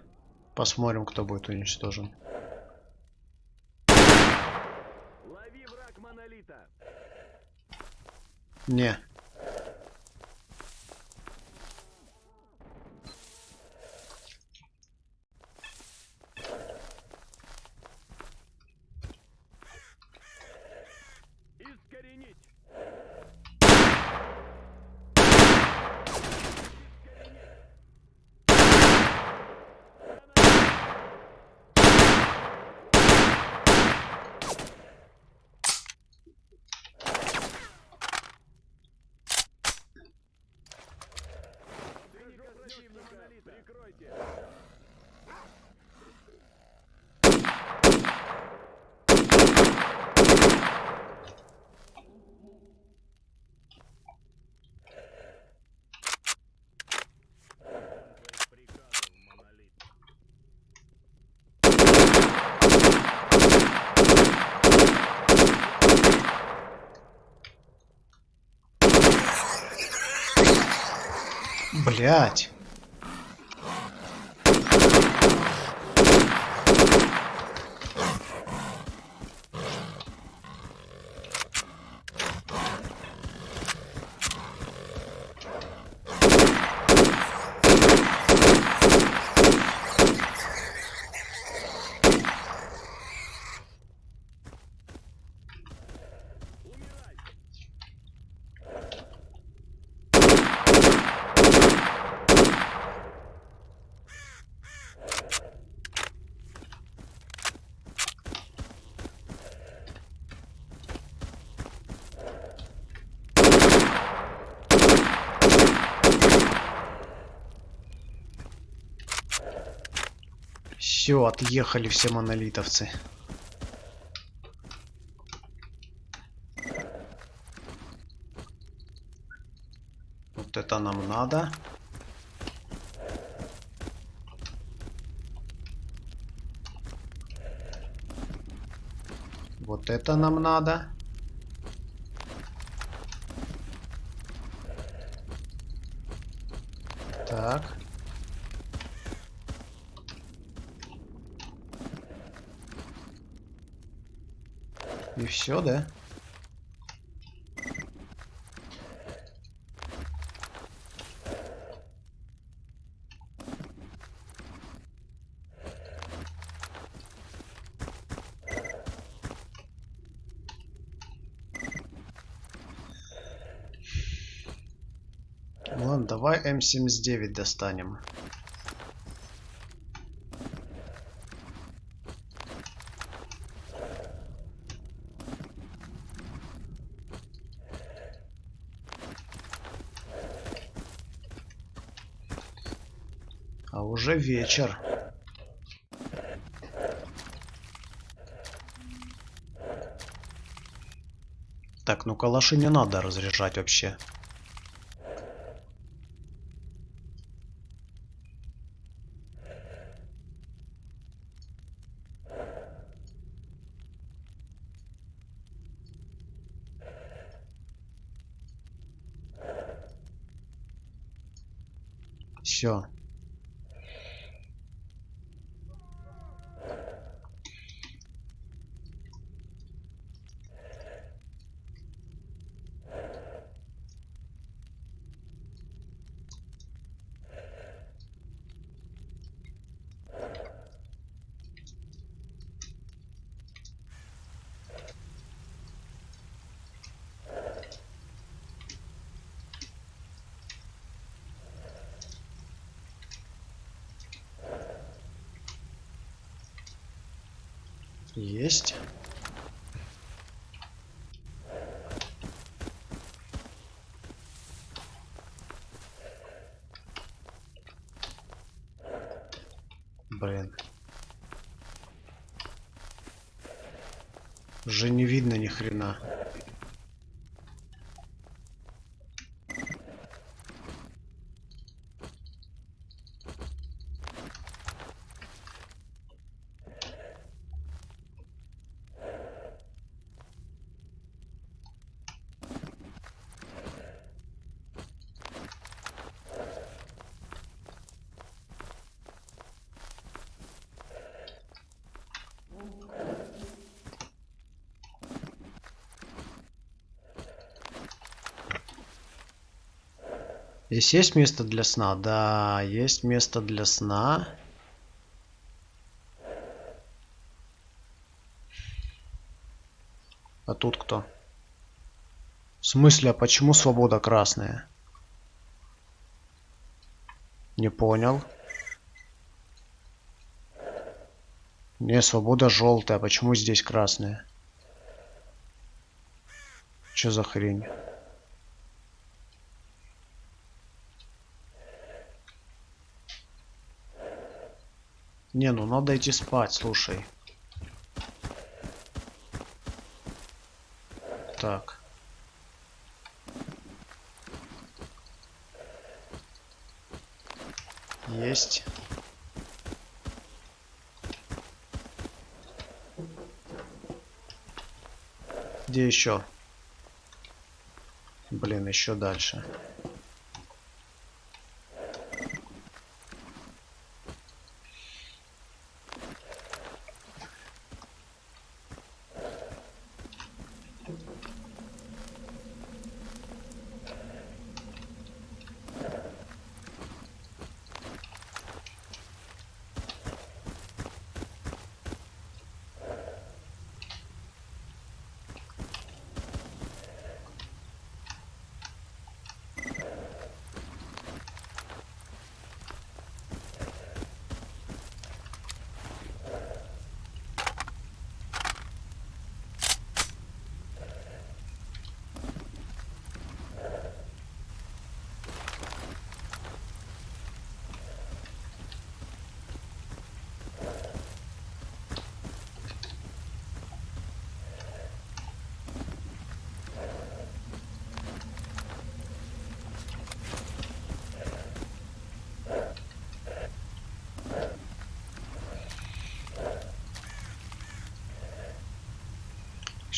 Посмотрим, кто будет уничтожен. Лови враг монолита. Не. Искоренить. Противника. Прикройте. Твоих приказов, монолит. Блять. Умирай. Все, отъехали все монолитовцы. Вот это нам надо. Вот это нам надо. Так. И все, да? Ладно, давай М79 достанем. А уже вечер. Так, ну калаши не надо разряжать вообще. Все. Есть. Блин. Уже не видно ни хрена. Здесь есть место для сна? Да, есть место для сна. А тут кто? В смысле, а почему свобода красная? Не понял. Не, свобода желтая. Почему здесь красная? Что за хрень? Не, ну надо идти спать, слушай. Так. Есть. Где еще? Блин, еще дальше.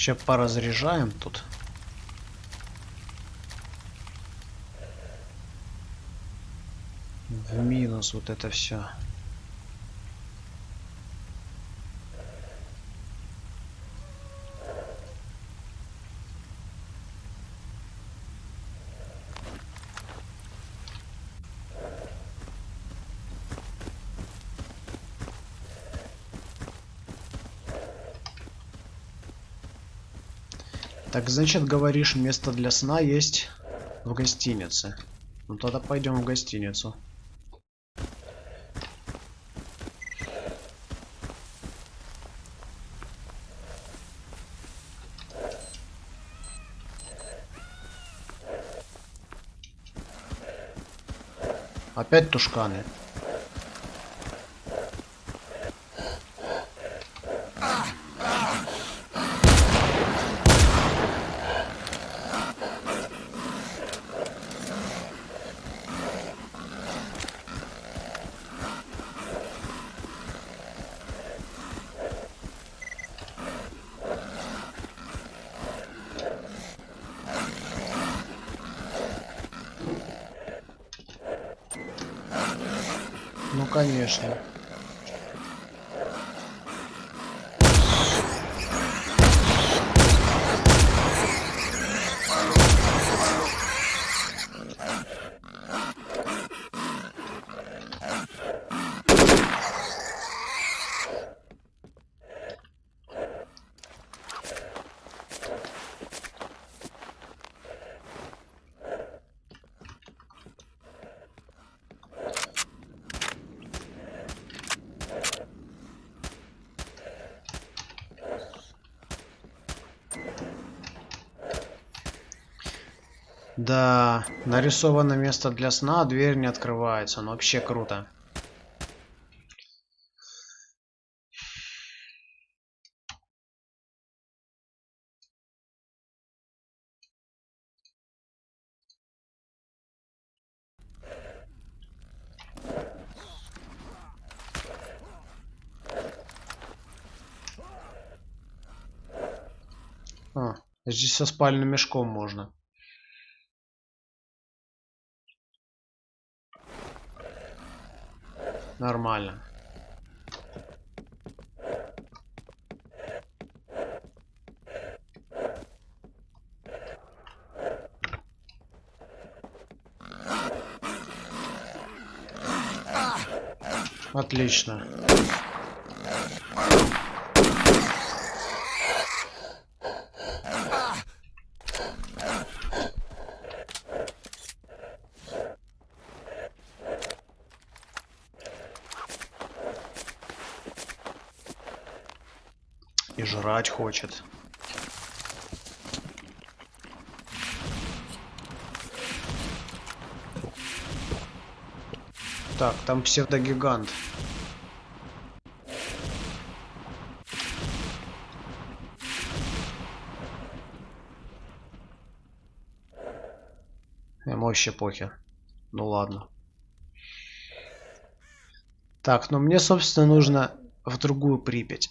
Сейчас поразряжаем тут. В минус вот это все. Так, значит, говоришь, место для сна есть в гостинице. Ну тогда пойдем в гостиницу. Опять тушканы. Ну конечно. Да, нарисовано место для сна, дверь не открывается. Ну вообще круто. Здесь со спальным мешком можно. Нормально. Отлично. И жрать хочет. Так, там псевдогигант. Ему вообще похер. Ну ладно. Так, ну мне, собственно, нужно в другую Припять.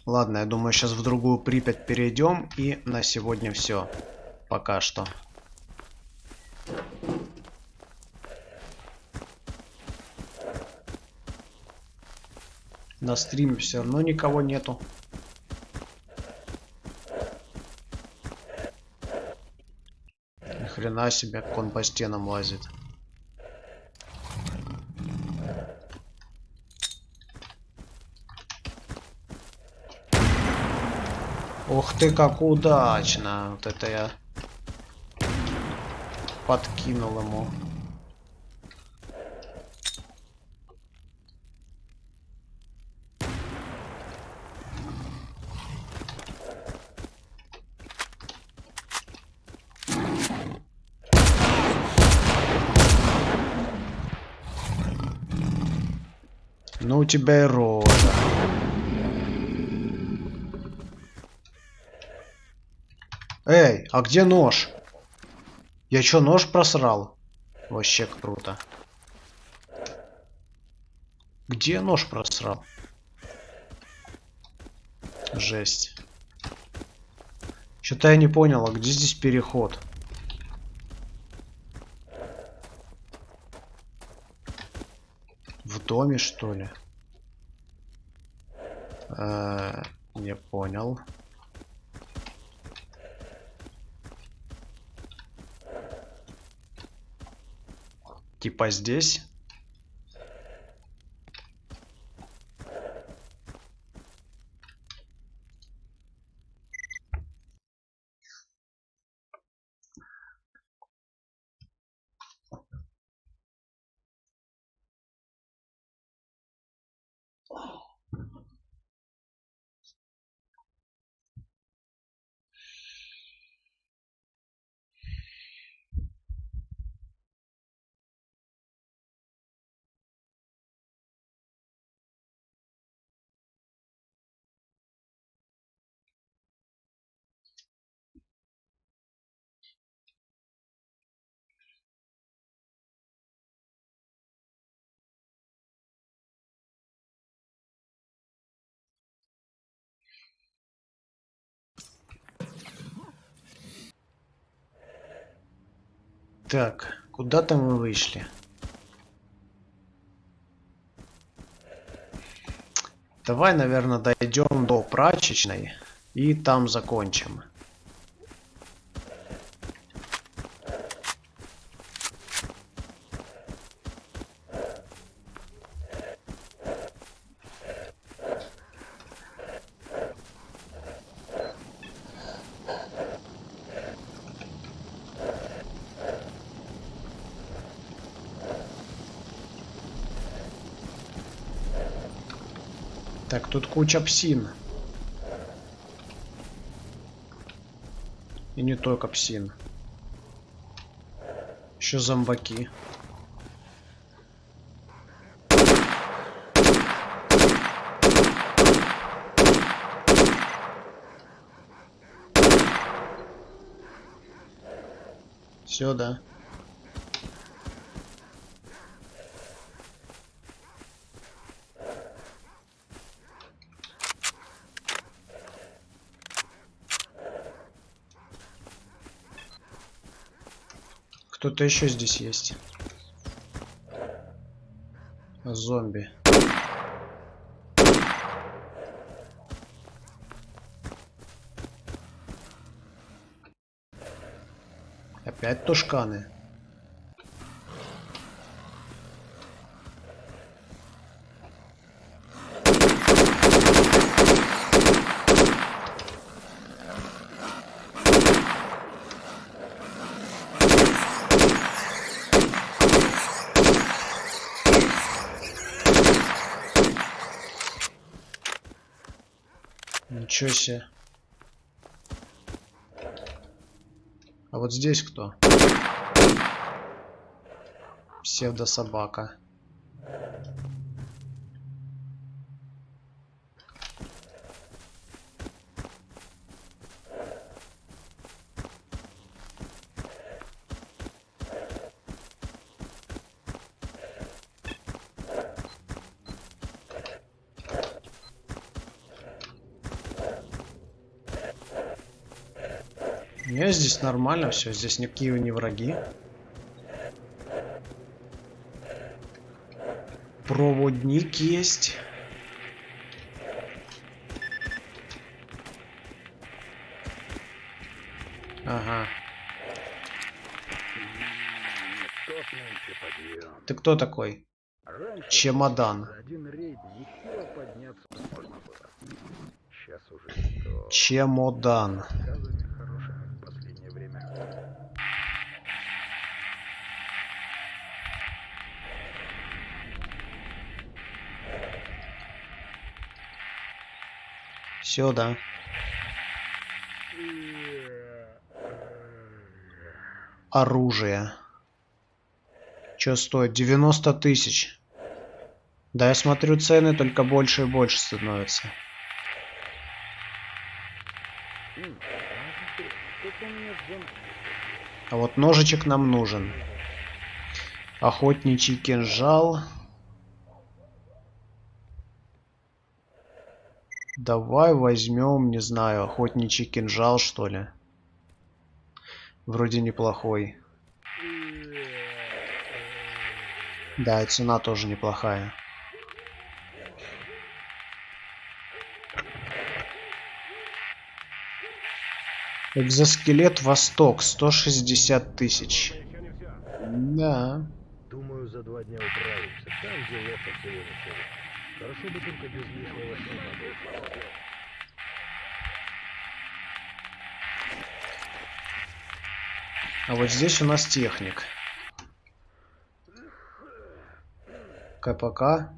Ладно, я думаю, сейчас в другую Припять перейдем. И на сегодня все. Пока что. На стриме все равно никого нету. Ни хрена себе, как он по стенам лазит. Ух ты, как удачно. Вот это я подкинул ему. Ну у тебя и рожа. Эй, а где нож? Я чё, нож просрал? Вообще круто. Где нож просрал? Жесть. Что-то я не понял, а где здесь переход? В доме, что ли? Не понял. Типа здесь? Так, куда-то мы вышли. Давай, наверное, дойдем до прачечной и там закончим. Так, тут куча псин. И не только псин. Еще зомбаки. Все, да. Кто-то еще здесь есть. Зомби. Опять тушканы. Ничего себе. А вот здесь кто? Псевдособака. Не, здесь нормально все, здесь никакие не враги. Проводник есть. Ага. Ты кто такой? Чемодан. Чемодан. Все, да. Оружие. Че стоит? 90 тысяч. Да, я смотрю, цены только больше и больше становятся. А вот ножичек нам нужен. Охотничий кинжал. Давай возьмем, не знаю, охотничий кинжал, что ли. Вроде неплохой. Да, и цена тоже неплохая. Экзоскелет Восток, 160 тысяч. Да. Думаю, за 2 дня управимся. Там делов от всего ничего. Хорошо бы только без лишнего шума. А вот здесь у нас техник. КПК.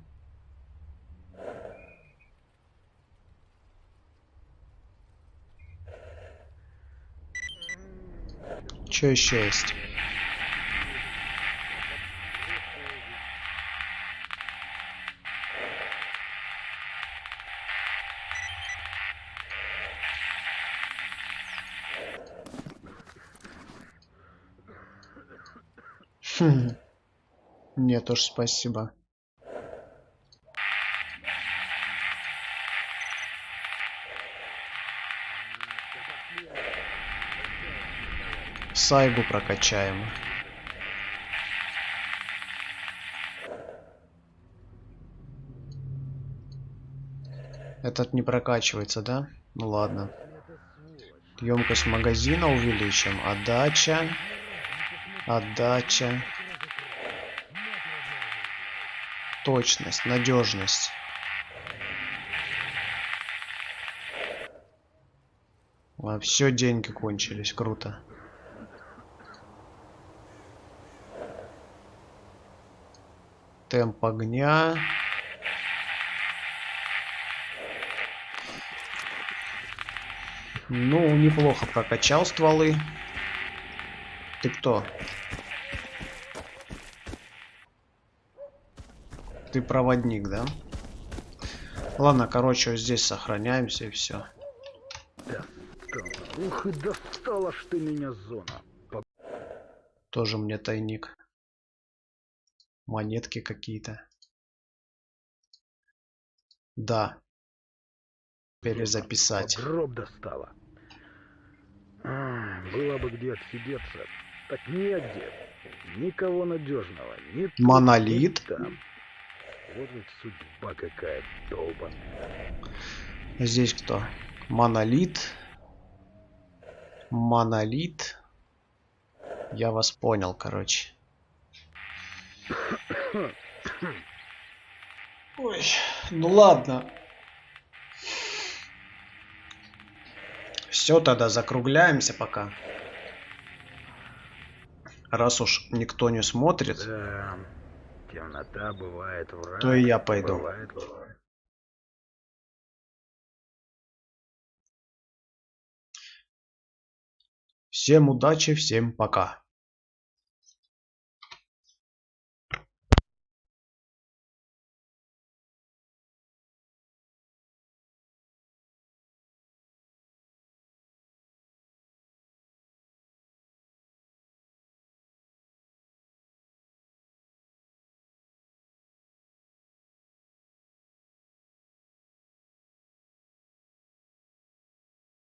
Что еще есть? Нет уж, спасибо. Сайгу прокачаем. Этот не прокачивается, да? Ну ладно. Емкость магазина увеличим. Отдача. Отдача. Точность, надежность. А, все, деньги кончились. Круто. Темп огня. Ну, неплохо прокачал стволы. Ты кто? Ты проводник, да? Ладно, короче, вот здесь сохраняемся и все. Ух, и достала ж ты меня, зона. Тоже мне тайник. Монетки какие-то. Да. Перезаписать. Гроб достала. Было бы где отсидеться. Так негде. Никого надежного. Ни тут, Монолит. ни там. Вот ведь судьба какая долбаная. Здесь кто? Монолит. Монолит. Я вас понял, короче. Ой, ну ладно. Все, тогда закругляемся пока. Раз уж никто не смотрит, Да, темнота бывает враг. то и я пойду. Бывает враг. Всем удачи, всем пока.